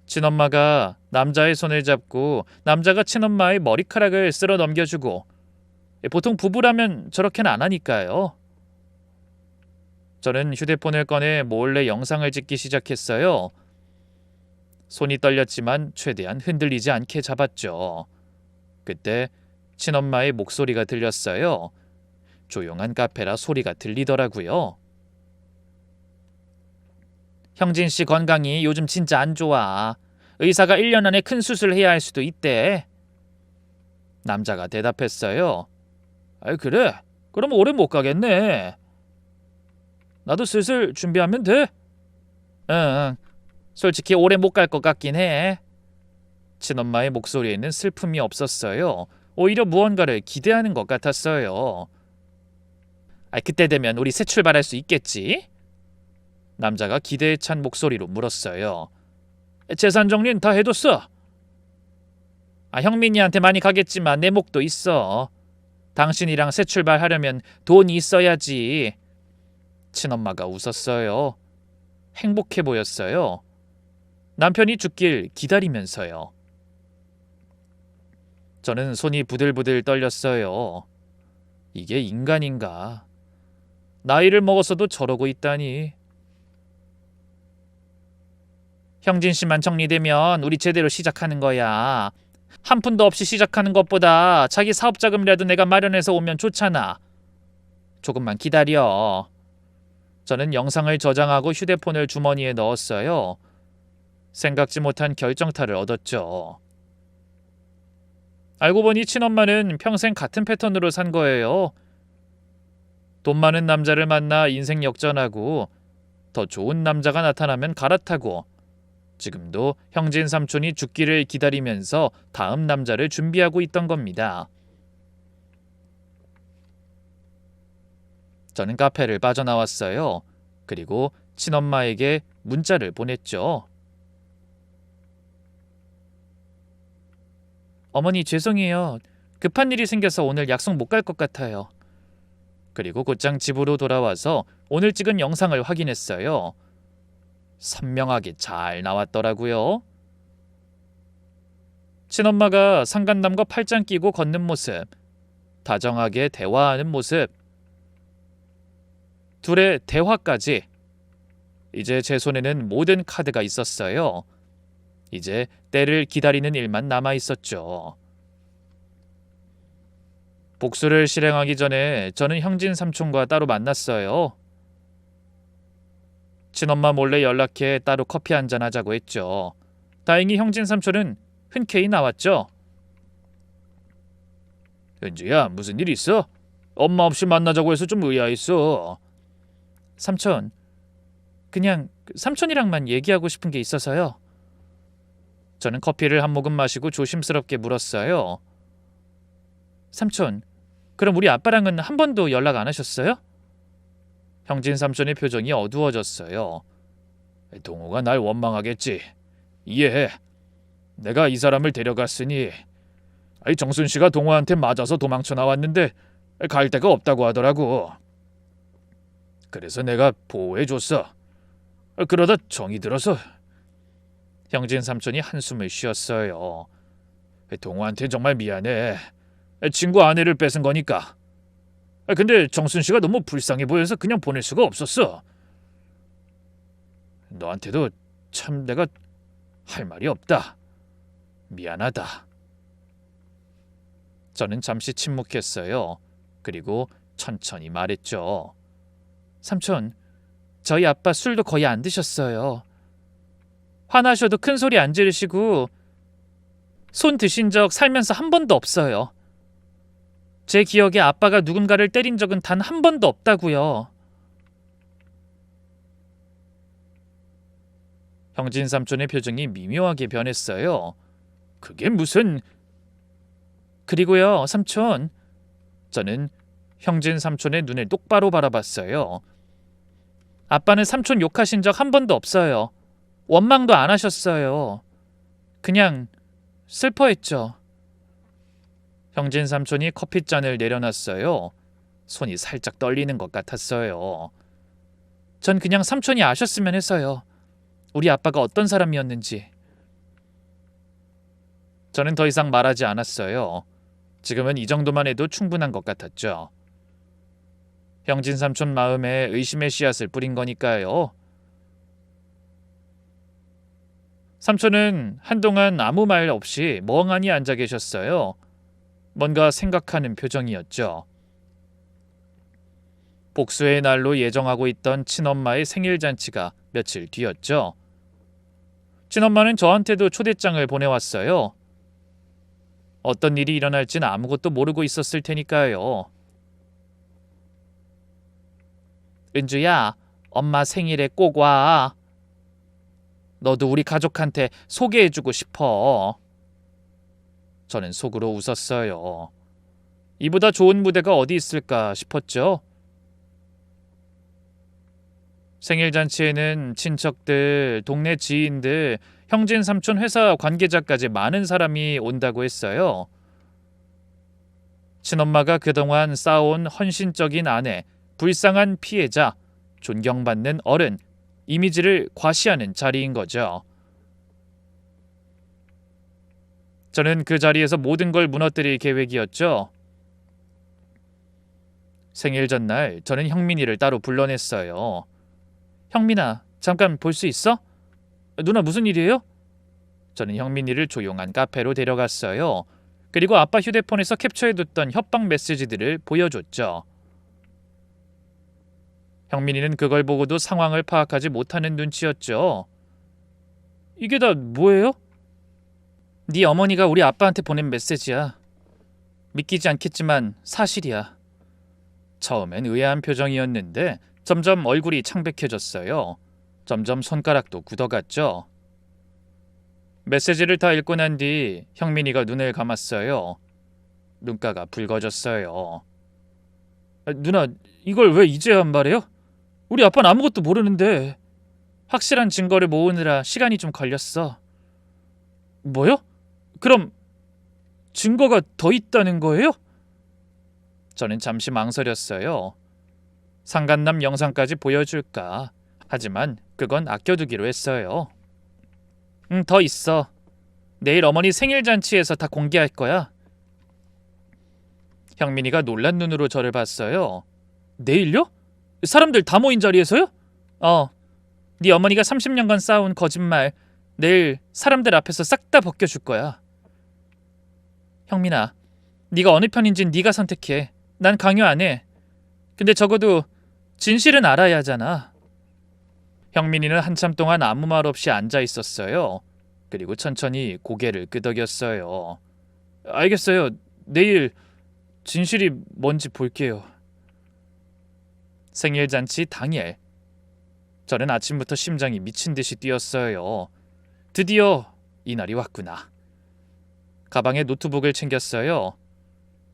친엄마가 남자의 손을 잡고 남자가 친엄마의 머리카락을 쓸어 넘겨주고, 보통 부부라면 저렇게는 안 하니까요. 저는 휴대폰을 꺼내 몰래 영상을 찍기 시작했어요. 손이 떨렸지만 최대한 흔들리지 않게 잡았죠. 그때 친엄마의 목소리가 들렸어요. 조용한 카페라 소리가 들리더라고요. 형진 씨 건강이 요즘 진짜 안 좋아. 의사가 1년 안에 큰 수술을 해야 할 수도 있대. 남자가 대답했어요. 그래? 그럼 오래 못 가겠네. 나도 슬슬 준비하면 돼? 응. 솔직히 오래 못 갈 것 같긴 해. 친엄마의 목소리에는 슬픔이 없었어요. 오히려 무언가를 기대하는 것 같았어요. 그때 되면 우리 새 출발할 수 있겠지? 남자가 기대에 찬 목소리로 물었어요. 재산 정리는 다 해뒀어. 형민이한테 많이 가겠지만 내 목도 있어. 당신이랑 새 출발하려면 돈이 있어야지. 친엄마가 웃었어요. 행복해 보였어요. 남편이 죽길 기다리면서요. 저는 손이 부들부들 떨렸어요. 이게 인간인가? 나이를 먹었어도 저러고 있다니. 형진 씨만 정리되면 우리 제대로 시작하는 거야. 한 푼도 없이 시작하는 것보다 자기 사업 자금이라도 내가 마련해서 오면 좋잖아. 조금만 기다려. 저는 영상을 저장하고 휴대폰을 주머니에 넣었어요. 생각지 못한 결정타를 얻었죠. 알고 보니 친엄마는 평생 같은 패턴으로 산 거예요. 돈 많은 남자를 만나 인생 역전하고 더 좋은 남자가 나타나면 갈아타고, 지금도 형진 삼촌이 죽기를 기다리면서 다음 남자를 준비하고 있던 겁니다. 저는 카페를 빠져나왔어요. 그리고 친엄마에게 문자를 보냈죠. 어머니, 죄송해요. 급한 일이 생겨서 오늘 약속 못 갈 것 같아요. 그리고 곧장 집으로 돌아와서 오늘 찍은 영상을 확인했어요. 선명하게 잘 나왔더라고요. 친엄마가 상간남과 팔짱 끼고 걷는 모습, 다정하게 대화하는 모습, 둘의 대화까지. 이제 제 손에는 모든 카드가 있었어요. 이제 때를 기다리는 일만 남아있었죠. 복수를 실행하기 전에 저는 형진 삼촌과 따로 만났어요. 친엄마 몰래 연락해 따로 커피 한잔 하자고 했죠. 다행히 형진 삼촌은 흔쾌히 나왔죠. 은주야, 무슨 일 있어? 엄마 없이 만나자고 해서 좀 의아했어. 삼촌, 그냥 삼촌이랑만 얘기하고 싶은 게 있어서요. 저는 커피를 한 모금 마시고 조심스럽게 물었어요. 삼촌, 그럼 우리 아빠랑은 한 번도 연락 안 하셨어요? 형진 삼촌의 표정이 어두워졌어요. 동호가 날 원망하겠지. 이해해. 내가 이 사람을 데려갔으니 정순 씨가 동호한테 맞아서 도망쳐 나왔는데 갈 데가 없다고 하더라고. 그래서 내가 보호해줬어. 그러다 정이 들어서. 형진 삼촌이 한숨을 쉬었어요. 동호한테 정말 미안해. 친구 아내를 뺏은 거니까. 근데 정순 씨가 너무 불쌍해 보여서 그냥 보낼 수가 없었어. 너한테도 참 내가 할 말이 없다. 미안하다. 저는 잠시 침묵했어요. 그리고 천천히 말했죠. 삼촌, 저희 아빠 술도 거의 안 드셨어요. 화나셔도 큰 소리 안 지르시고 손 드신 적 살면서 한 번도 없어요. 제 기억에 아빠가 누군가를 때린 적은 단 한 번도 없다고요. 형진 삼촌의 표정이 미묘하게 변했어요. 그게 무슨... 그리고요, 삼촌. 저는 형진 삼촌의 눈을 똑바로 바라봤어요. 아빠는 삼촌 욕하신 적 한 번도 없어요. 원망도 안 하셨어요. 그냥 슬퍼했죠. 형진 삼촌이 커피잔을 내려놨어요. 손이 살짝 떨리는 것 같았어요. 전 그냥 삼촌이 아셨으면 해서요. 우리 아빠가 어떤 사람이었는지. 저는 더 이상 말하지 않았어요. 지금은 이 정도만 해도 충분한 것 같았죠. 형진 삼촌 마음에 의심의 씨앗을 뿌린 거니까요. 삼촌은 한동안 아무 말 없이 멍하니 앉아 계셨어요. 뭔가 생각하는 표정이었죠. 복수의 날로 예정하고 있던 친엄마의 생일 잔치가 며칠 뒤였죠. 친엄마는 저한테도 초대장을 보내왔어요. 어떤 일이 일어날지는 아무것도 모르고 있었을 테니까요. 은주야, 엄마 생일에 꼭 와. 너도 우리 가족한테 소개해주고 싶어. 저는 속으로 웃었어요. 이보다 좋은 무대가 어디 있을까 싶었죠. 생일 잔치에는 친척들, 동네 지인들, 형진 삼촌 회사 관계자까지 많은 사람이 온다고 했어요. 친엄마가 그동안 쌓아온 헌신적인 아내, 불쌍한 피해자, 존경받는 어른, 이미지를 과시하는 자리인 거죠. 저는 그 자리에서 모든 걸 무너뜨릴 계획이었죠. 생일 전날 저는 형민이를 따로 불러냈어요. 형민아, 잠깐 볼 수 있어? 누나 무슨 일이에요? 저는 형민이를 조용한 카페로 데려갔어요. 그리고 아빠 휴대폰에서 캡처해뒀던 협박 메시지들을 보여줬죠. 형민이는 그걸 보고도 상황을 파악하지 못하는 눈치였죠. 이게 다 뭐예요? 네 어머니가 우리 아빠한테 보낸 메시지야. 믿기지 않겠지만 사실이야. 처음엔 의아한 표정이었는데 점점 얼굴이 창백해졌어요. 점점 손가락도 굳어갔죠. 메시지를 다 읽고 난 뒤 형민이가 눈을 감았어요. 눈가가 붉어졌어요. 누나, 이걸 왜 이제야 말해요? 우리 아빠는 아무것도 모르는데. 확실한 증거를 모으느라 시간이 좀 걸렸어. 뭐요? 그럼 증거가 더 있다는 거예요? 저는 잠시 망설였어요. 상간남 영상까지 보여줄까? 하지만 그건 아껴두기로 했어요. 더 있어. 내일 어머니 생일 잔치에서 다 공개할 거야. 형민이가 놀란 눈으로 저를 봤어요. 내일요? 사람들 다 모인 자리에서요? 네 어머니가 30년간 쌓아온 거짓말 내일 사람들 앞에서 싹 다 벗겨줄 거야. 형민아, 네가 어느 편인진 네가 선택해. 난 강요 안 해. 근데 적어도 진실은 알아야 하잖아. 형민이는 한참 동안 아무 말 없이 앉아 있었어요. 그리고 천천히 고개를 끄덕였어요. 알겠어요. 내일 진실이 뭔지 볼게요. 생일 잔치 당일. 저는 아침부터 심장이 미친 듯이 뛰었어요. 드디어 이날이 왔구나. 가방에 노트북을 챙겼어요.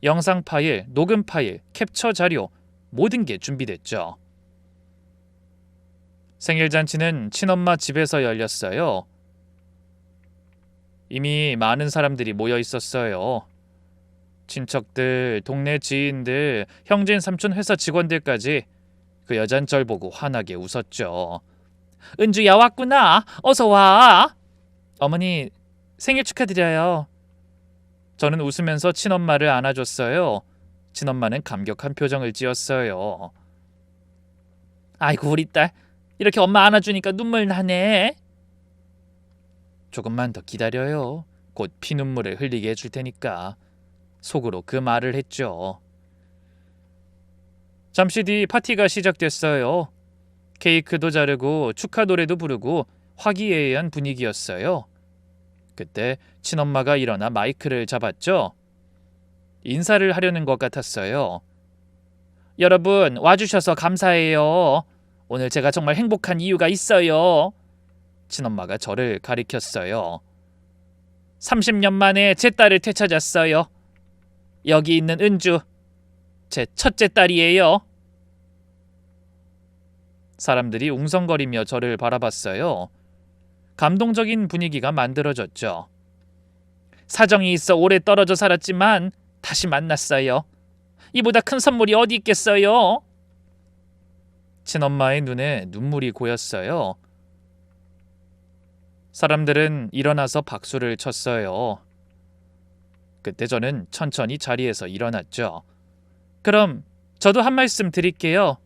영상 파일, 녹음 파일, 캡처 자료 모든 게 준비됐죠. 생일 잔치는 친엄마 집에서 열렸어요. 이미 많은 사람들이 모여 있었어요. 친척들, 동네 지인들, 형제인 삼촌 회사 직원들까지 그 여잔 절 보고 환하게 웃었죠. 은주야 왔구나. 어서 와. 어머니 생일 축하드려요. 저는 웃으면서 친엄마를 안아줬어요. 친엄마는 감격한 표정을 지었어요. 아이고 우리 딸 이렇게 엄마 안아주니까 눈물 나네. 조금만 더 기다려요. 곧 피눈물을 흘리게 해줄 테니까. 속으로 그 말을 했죠. 잠시 뒤 파티가 시작됐어요. 케이크도 자르고 축하 노래도 부르고 화기애애한 분위기였어요. 그때 친엄마가 일어나 마이크를 잡았죠. 인사를 하려는 것 같았어요. 여러분 와주셔서 감사해요. 오늘 제가 정말 행복한 이유가 있어요. 친엄마가 저를 가리켰어요. 30년 만에 제 딸을 되찾았어요. 여기 있는 은주, 제 첫째 딸이에요. 사람들이 웅성거리며 저를 바라봤어요. 감동적인 분위기가 만들어졌죠. 사정이 있어 오래 떨어져 살았지만 다시 만났어요. 이보다 큰 선물이 어디 있겠어요? 친엄마의 눈에 눈물이 고였어요. 사람들은 일어나서 박수를 쳤어요. 그때 저는 천천히 자리에서 일어났죠. 그럼 저도 한 말씀 드릴게요.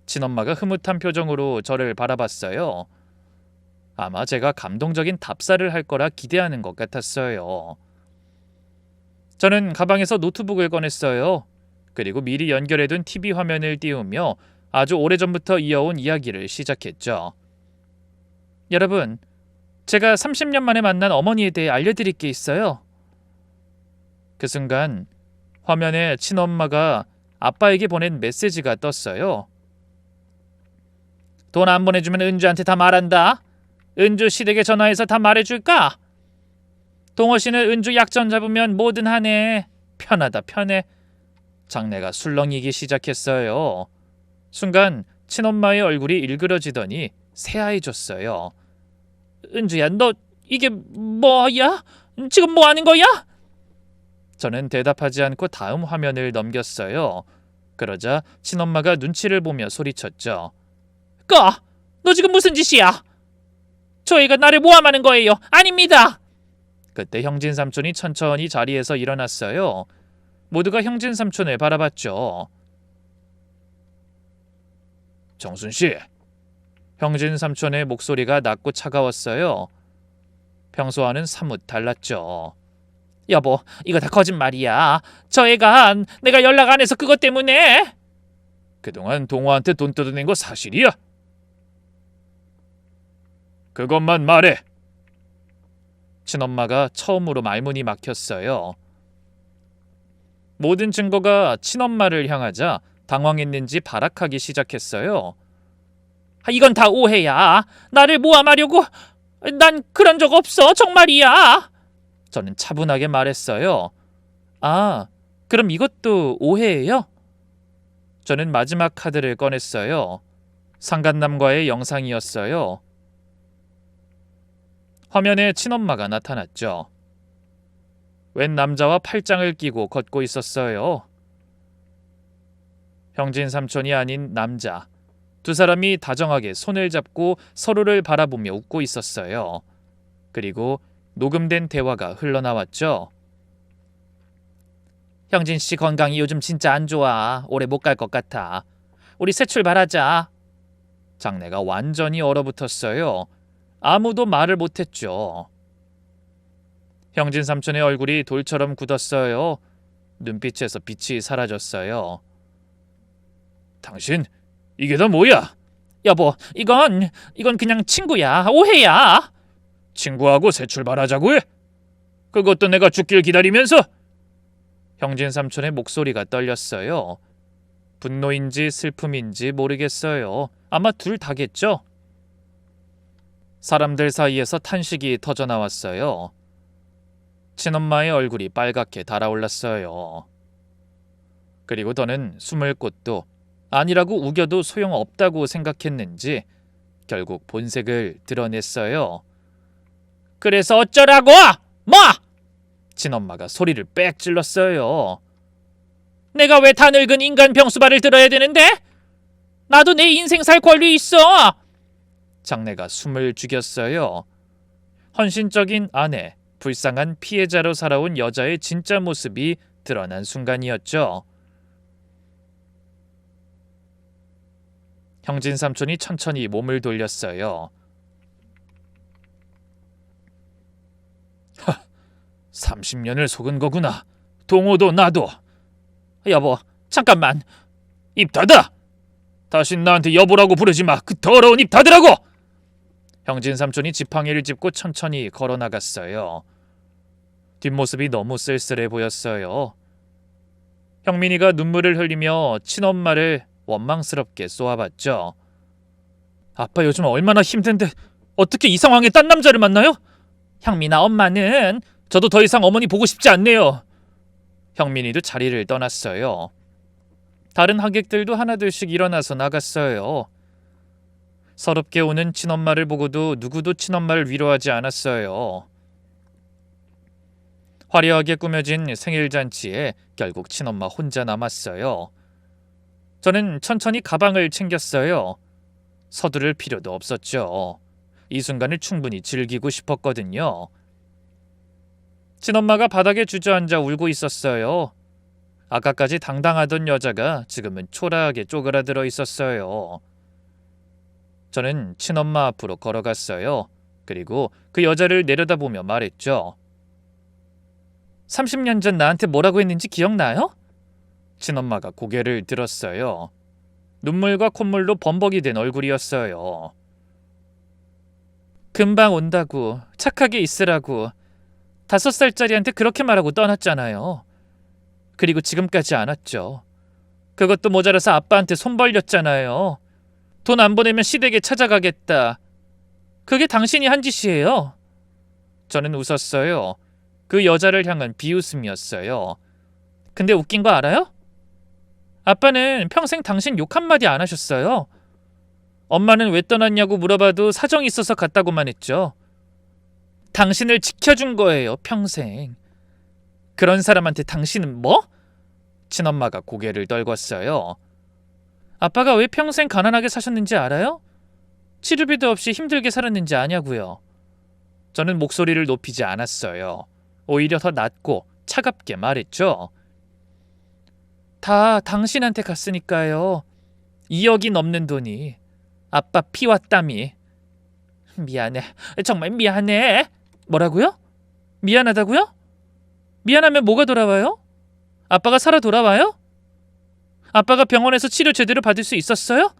친엄마가 흐뭇한 표정으로 저를 바라봤어요. 아마 제가 감동적인 답사를 할 거라 기대하는 것 같았어요. 저는 가방에서 노트북을 꺼냈어요. 그리고 미리 연결해둔 TV 화면을 띄우며 아주 오래전부터 이어온 이야기를 시작했죠. 여러분, 제가 30년 만에 만난 어머니에 대해 알려드릴 게 있어요. 그 순간 화면에 친엄마가 아빠에게 보낸 메시지가 떴어요. 돈 안 보내주면 은주한테 다 말한다. 은주 시댁에 전화해서 다 말해줄까? 동호 씨는 은주 약점 잡으면 뭐든 하네. 편하다 편해. 장내가 술렁이기 시작했어요. 순간 친엄마의 얼굴이 일그러지더니 새하얘졌어요. 은주야 너 이게 뭐야? 지금 뭐 하는 거야? 저는 대답하지 않고 다음 화면을 넘겼어요. 그러자 친엄마가 눈치를 보며 소리쳤죠. 꺼! 너 지금 무슨 짓이야? 저희가 나를 모함하는 거예요. 아닙니다. 그때 형진 삼촌이 천천히 자리에서 일어났어요. 모두가 형진 삼촌을 바라봤죠. 정순 씨. 형진 삼촌의 목소리가 낮고 차가웠어요. 평소와는 사뭇 달랐죠. 여보, 이거 다 거짓말이야. 저 애가 내가 연락 안 해서 그것 때문에. 그동안 동호한테 돈 뜯어낸 거 사실이야? 그것만 말해. 친엄마가 처음으로 말문이 막혔어요. 모든 증거가 친엄마를 향하자 당황했는지 발악하기 시작했어요. 이건 다 오해야. 나를 모함하려고. 난 그런 적 없어. 정말이야. 저는 차분하게 말했어요. 아, 그럼 이것도 오해예요? 저는 마지막 카드를 꺼냈어요. 상간남과의 영상이었어요. 화면에 친엄마가 나타났죠. 웬 남자와 팔짱을 끼고 걷고 있었어요. 형진 삼촌이 아닌 남자. 두 사람이 다정하게 손을 잡고 서로를 바라보며 웃고 있었어요. 그리고 녹음된 대화가 흘러나왔죠. 형진 씨 건강이 요즘 진짜 안 좋아. 오래 못 갈 것 같아. 우리 새 출발하자. 장내가 완전히 얼어붙었어요. 아무도 말을 못했죠. 형진 삼촌의 얼굴이 돌처럼 굳었어요. 눈빛에서 빛이 사라졌어요. 당신 이게 다 뭐야? 여보, 이건 그냥 친구야. 오해야. 친구하고 새 출발하자고 해? 그것도 내가 죽길 기다리면서? 형진 삼촌의 목소리가 떨렸어요. 분노인지 슬픔인지 모르겠어요. 아마 둘 다겠죠? 사람들 사이에서 탄식이 터져나왔어요. 친엄마의 얼굴이 빨갛게 달아올랐어요. 그리고 더는 숨을 곳도 아니라고 우겨도 소용없다고 생각했는지 결국 본색을 드러냈어요. 그래서 어쩌라고? 뭐? 친엄마가 소리를 빽 질렀어요. 내가 왜 다 늙은 인간 병수발을 들어야 되는데? 나도 내 인생 살 권리 있어. 장내가 숨을 죽였어요. 헌신적인 아내, 불쌍한 피해자로 살아온 여자의 진짜 모습이 드러난 순간이었죠. 형진 삼촌이 천천히 몸을 돌렸어요. 30년을 속은 거구나. 동호도 나도. 여보, 잠깐만. 입 닫아. 다신 나한테 여보라고 부르지 마. 그 더러운 입 닫으라고. 형진 삼촌이 지팡이를 짚고 천천히 걸어 나갔어요. 뒷모습이 너무 쓸쓸해 보였어요. 형민이가 눈물을 흘리며 친엄마를 원망스럽게 쏘아봤죠. 아빠 요즘 얼마나 힘든데 어떻게 이 상황에 딴 남자를 만나요? 형민아, 엄마는 저도 더 이상 어머니 보고 싶지 않네요. 형민이도 자리를 떠났어요. 다른 하객들도 하나둘씩 일어나서 나갔어요. 서럽게 우는 친엄마를 보고도 누구도 친엄마를 위로하지 않았어요. 화려하게 꾸며진 생일잔치에 결국 친엄마 혼자 남았어요. 저는 천천히 가방을 챙겼어요. 서두를 필요도 없었죠. 이 순간을 충분히 즐기고 싶었거든요. 친엄마가 바닥에 주저앉아 울고 있었어요. 아까까지 당당하던 여자가 지금은 초라하게 쪼그라들어 있었어요. 저는 친엄마 앞으로 걸어갔어요. 그리고 그 여자를 내려다보며 말했죠. 30년 전 나한테 뭐라고 했는지 기억나요? 친엄마가 고개를 들었어요. 눈물과 콧물로 범벅이 된 얼굴이었어요. 금방 온다고, 착하게 있으라고 5살짜리한테 그렇게 말하고 떠났잖아요. 그리고 지금까지 안 왔죠. 그것도 모자라서 아빠한테 손 벌렸잖아요. 돈 안 보내면 시댁에 찾아가겠다. 그게 당신이 한 짓이에요. 저는 웃었어요. 그 여자를 향한 비웃음이었어요. 근데 웃긴 거 알아요? 아빠는 평생 당신 욕 한마디 안 하셨어요. 엄마는 왜 떠났냐고 물어봐도 사정이 있어서 갔다고만 했죠. 당신을 지켜준 거예요, 평생. 그런 사람한테 당신은 뭐? 친엄마가 고개를 떨궜어요. 아빠가 왜 평생 가난하게 사셨는지 알아요? 치료비도 없이 힘들게 살았는지 아냐고요. 저는 목소리를 높이지 않았어요. 오히려 더 낮고 차갑게 말했죠. 다 당신한테 갔으니까요. 2억이 넘는 돈이. 아빠 피와 땀이. 미안해. 정말 미안해. 뭐라고요? 미안하다고요? 미안하면 뭐가 돌아와요? 아빠가 살아 돌아와요? 아빠가 병원에서 치료 제대로 받을 수 있었어요?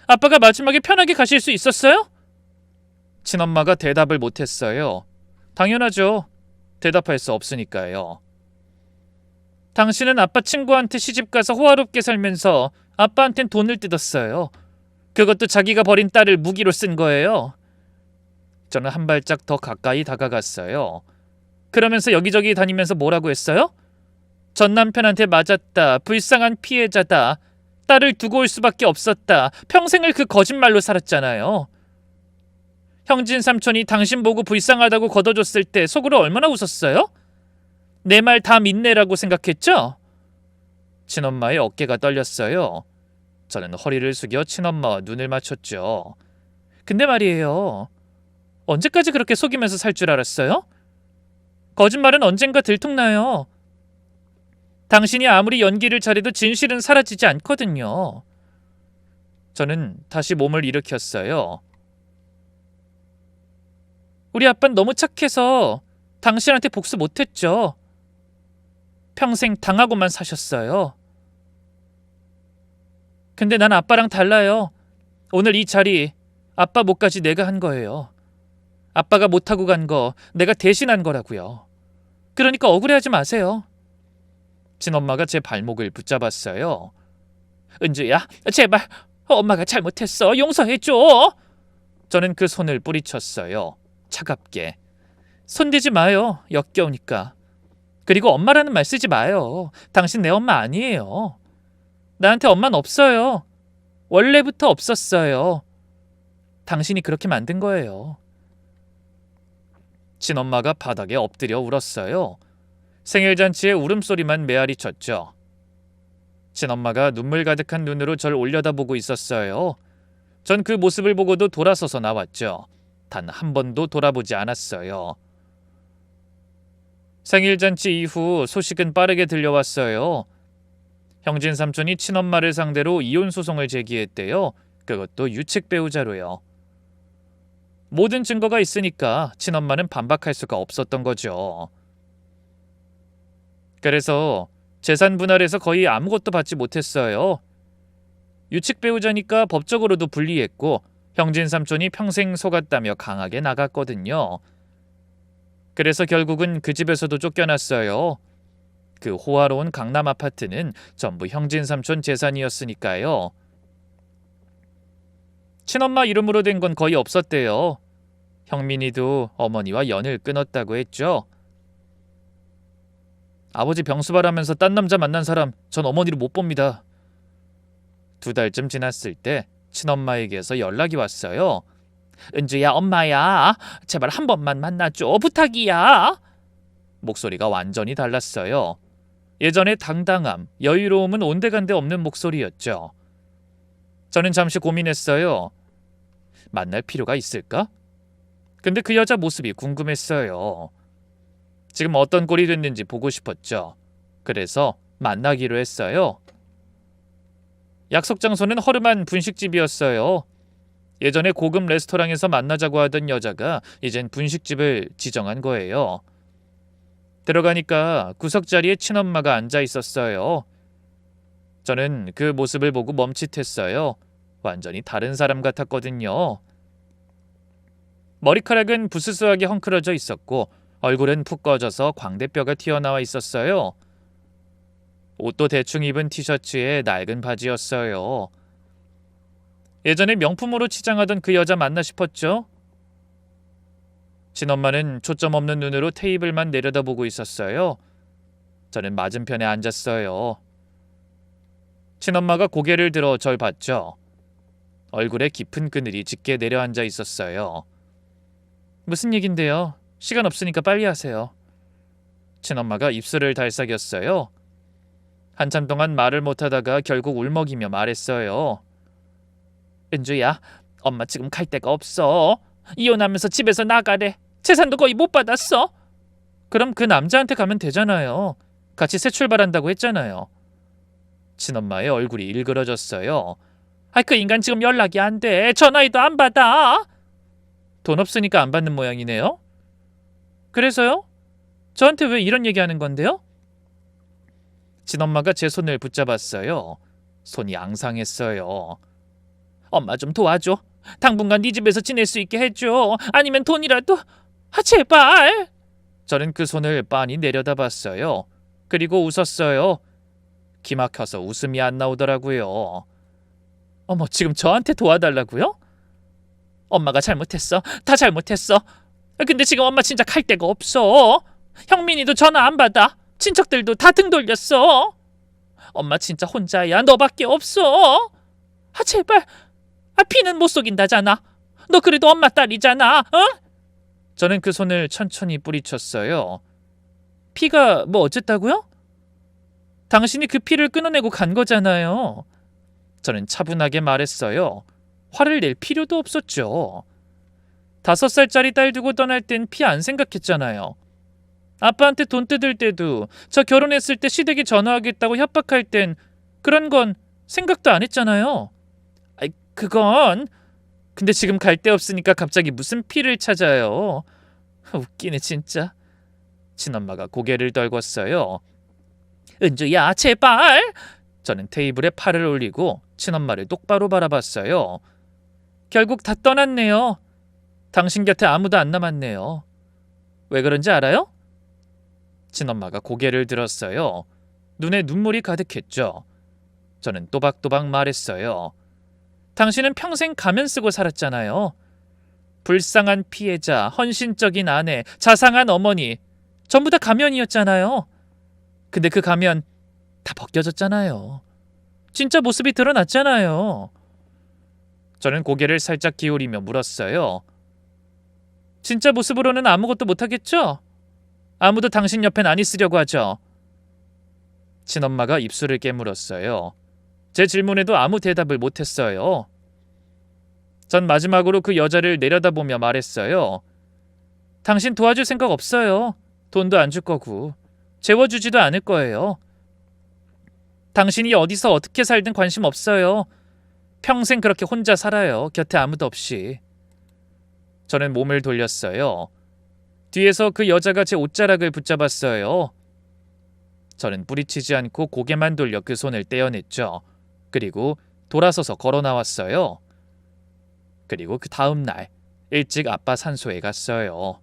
아빠가 마지막에 편하게 가실 수 있었어요? 친엄마가 대답을 못했어요. 당연하죠. 대답할 수 없으니까요. 당신은 아빠 친구한테 시집가서 호화롭게 살면서 아빠한텐 돈을 뜯었어요. 그것도 자기가 버린 딸을 무기로 쓴 거예요. 저는 한 발짝 더 가까이 다가갔어요. 그러면서 여기저기 다니면서 뭐라고 했어요? 전 남편한테 맞았다. 불쌍한 피해자다. 딸을 두고 올 수밖에 없었다. 평생을 그 거짓말로 살았잖아요. 형진 삼촌이 당신 보고 불쌍하다고 걷어줬을 때 속으로 얼마나 웃었어요? 내 말 다 믿네라고 생각했죠? 친엄마의 어깨가 떨렸어요. 저는 허리를 숙여 친엄마와 눈을 맞췄죠. 근데 말이에요. 언제까지 그렇게 속이면서 살 줄 알았어요? 거짓말은 언젠가 들통나요. 당신이 아무리 연기를 잘해도 진실은 사라지지 않거든요. 저는 다시 몸을 일으켰어요. 우리 아빠는 너무 착해서 당신한테 복수 못했죠. 평생 당하고만 사셨어요. 근데 난 아빠랑 달라요. 오늘 이 자리 아빠 몫까지 내가 한 거예요. 아빠가 못하고 간 거 내가 대신한 거라고요. 그러니까 억울해하지 마세요. 친엄마가 제 발목을 붙잡았어요. 은주야, 제발 엄마가 잘못했어. 용서해줘. 저는 그 손을 뿌리쳤어요. 차갑게. 손대지 마요. 역겨우니까. 그리고 엄마라는 말 쓰지 마요. 당신 내 엄마 아니에요. 나한테 엄마는 없어요. 원래부터 없었어요. 당신이 그렇게 만든 거예요. 친엄마가 바닥에 엎드려 울었어요. 생일잔치에 울음소리만 메아리 쳤죠. 친엄마가 눈물 가득한 눈으로 절 올려다보고 있었어요. 전 그 모습을 보고도 돌아서서 나왔죠. 단 한 번도 돌아보지 않았어요. 생일잔치 이후 소식은 빠르게 들려왔어요. 형진 삼촌이 친엄마를 상대로 이혼 소송을 제기했대요. 그것도 유책 배우자로요. 모든 증거가 있으니까 친엄마는 반박할 수가 없었던 거죠. 그래서 재산 분할에서 거의 아무것도 받지 못했어요. 유책 배우자니까 법적으로도 불리했고 형진 삼촌이 평생 속았다며 강하게 나갔거든요. 그래서 결국은 그 집에서도 쫓겨났어요. 그 호화로운 강남 아파트는 전부 형진 삼촌 재산이었으니까요. 친엄마 이름으로 된 건 거의 없었대요. 형민이도 어머니와 연을 끊었다고 했죠. 아버지 병수발하면서 딴 남자 만난 사람 전 어머니를 못 봅니다. 2달쯤 지났을 때 친엄마에게서 연락이 왔어요. 은주야, 엄마야. 제발 한 번만 만나줘. 부탁이야. 목소리가 완전히 달랐어요. 예전의 당당함, 여유로움은 온데간데 없는 목소리였죠. 저는 잠시 고민했어요. 만날 필요가 있을까? 근데 그 여자 모습이 궁금했어요. 지금 어떤 꼴이 됐는지 보고 싶었죠. 그래서 만나기로 했어요. 약속 장소는 허름한 분식집이었어요. 예전에 고급 레스토랑에서 만나자고 하던 여자가 이젠 분식집을 지정한 거예요. 들어가니까 구석자리에 친엄마가 앉아 있었어요. 저는 그 모습을 보고 멈칫했어요. 완전히 다른 사람 같았거든요. 머리카락은 부스스하게 헝클어져 있었고 얼굴은 푹 꺼져서 광대뼈가 튀어나와 있었어요. 옷도 대충 입은 티셔츠에 낡은 바지였어요. 예전에 명품으로 치장하던 그 여자 맞나 싶었죠. 친엄마는 초점 없는 눈으로 테이블만 내려다보고 있었어요. 저는 맞은편에 앉았어요. 친엄마가 고개를 들어 절 봤죠. 얼굴에 깊은 그늘이 짙게 내려앉아 있었어요. 무슨 얘긴데요? 시간 없으니까 빨리 하세요. 친엄마가 입술을 달싹였어요. 한참 동안 말을 못하다가 결국 울먹이며 말했어요. 은주야, 엄마 지금 갈 데가 없어. 이혼하면서 집에서 나가래. 재산도 거의 못 받았어. 그럼 그 남자한테 가면 되잖아요. 같이 새 출발한다고 했잖아요. 친엄마의 얼굴이 일그러졌어요. 그 인간 지금 연락이 안 돼. 전화해도 안 받아. 돈 없으니까 안 받는 모양이네요. 그래서요? 저한테 왜 이런 얘기하는 건데요? 친엄마가 제 손을 붙잡았어요. 손이 앙상했어요. 엄마 좀 도와줘. 당분간 네 집에서 지낼 수 있게 해줘. 아니면 돈이라도. 제발. 저는 그 손을 빤히 내려다봤어요. 그리고 웃었어요. 기막혀서 웃음이 안 나오더라고요. 어머, 지금 저한테 도와달라고요? 엄마가 잘못했어. 다 잘못했어. 근데 지금 엄마 진짜 갈 데가 없어. 형민이도 전화 안 받아. 친척들도 다 등 돌렸어. 엄마 진짜 혼자야. 너밖에 없어. 제발. 피는 못 속인다잖아. 너 그래도 엄마 딸이잖아. 저는 그 손을 천천히 뿌리쳤어요. 피가 뭐 어쨌다고요? 당신이 그 피를 끊어내고 간 거잖아요. 저는 차분하게 말했어요. 화를 낼 필요도 없었죠. 5살짜리 딸 두고 떠날 땐 피 안 생각했잖아요. 아빠한테 돈 뜯을 때도 저 결혼했을 때 시댁에 전화하겠다고 협박할 땐 그런 건 생각도 안 했잖아요. 그건... 근데 지금 갈 데 없으니까 갑자기 무슨 피를 찾아요. 웃기네 진짜. 친엄마가 고개를 떨궜어요. 은주야, 제발. 저는 테이블에 팔을 올리고 친엄마를 똑바로 바라봤어요. 결국 다 떠났네요. 당신 곁에 아무도 안 남았네요. 왜 그런지 알아요? 친엄마가 고개를 들었어요. 눈에 눈물이 가득했죠. 저는 또박또박 말했어요. 당신은 평생 가면 쓰고 살았잖아요. 불쌍한 피해자, 헌신적인 아내, 자상한 어머니, 전부 다 가면이었잖아요. 근데 그 가면 다 벗겨졌잖아요. 진짜 모습이 드러났잖아요. 저는 고개를 살짝 기울이며 물었어요. 진짜 모습으로는 아무것도 못하겠죠? 아무도 당신 옆엔 안 있으려고 하죠. 친엄마가 입술을 깨물었어요. 제 질문에도 아무 대답을 못했어요. 전 마지막으로 그 여자를 내려다보며 말했어요. 당신 도와줄 생각 없어요. 돈도 안 줄 거고 재워주지도 않을 거예요. 당신이 어디서 어떻게 살든 관심 없어요. 평생 그렇게 혼자 살아요. 곁에 아무도 없이. 저는 몸을 돌렸어요. 뒤에서 그 여자가 제 옷자락을 붙잡았어요. 저는 뿌리치지 않고 고개만 돌려 그 손을 떼어냈죠. 그리고 돌아서서 걸어 나왔어요. 그리고 그 다음 날 일찍 아빠 산소에 갔어요.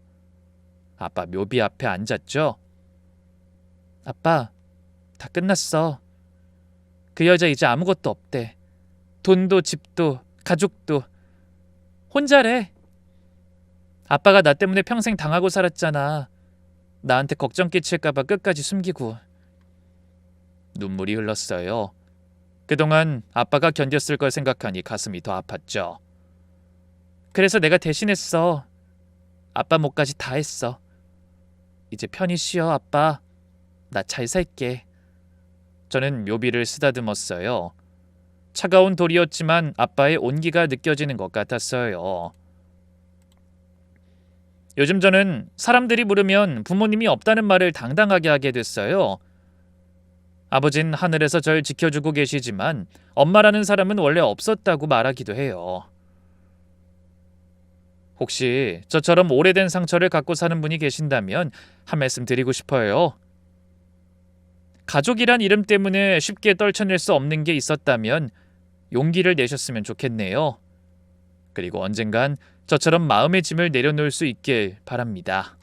아빠 묘비 앞에 앉았죠. 아빠, 다 끝났어. 그 여자 이제 아무것도 없대. 돈도 집도 가족도 혼자래. 아빠가 나 때문에 평생 당하고 살았잖아. 나한테 걱정 끼칠까봐 끝까지 숨기고. 눈물이 흘렀어요. 그동안 아빠가 견뎠을 걸 생각하니 가슴이 더 아팠죠. 그래서 내가 대신했어. 아빠 몫까지 다 했어. 이제 편히 쉬어, 아빠. 나 잘 살게. 저는 묘비를 쓰다듬었어요. 차가운 돌이었지만 아빠의 온기가 느껴지는 것 같았어요. 요즘 저는 사람들이 물으면 부모님이 없다는 말을 당당하게 하게 됐어요. 아버진 하늘에서 절 지켜주고 계시지만 엄마라는 사람은 원래 없었다고 말하기도 해요. 혹시 저처럼 오래된 상처를 갖고 사는 분이 계신다면 한 말씀 드리고 싶어요. 가족이란 이름 때문에 쉽게 떨쳐낼 수 없는 게 있었다면 용기를 내셨으면 좋겠네요. 그리고 언젠간 저처럼 마음의 짐을 내려놓을 수 있길 바랍니다.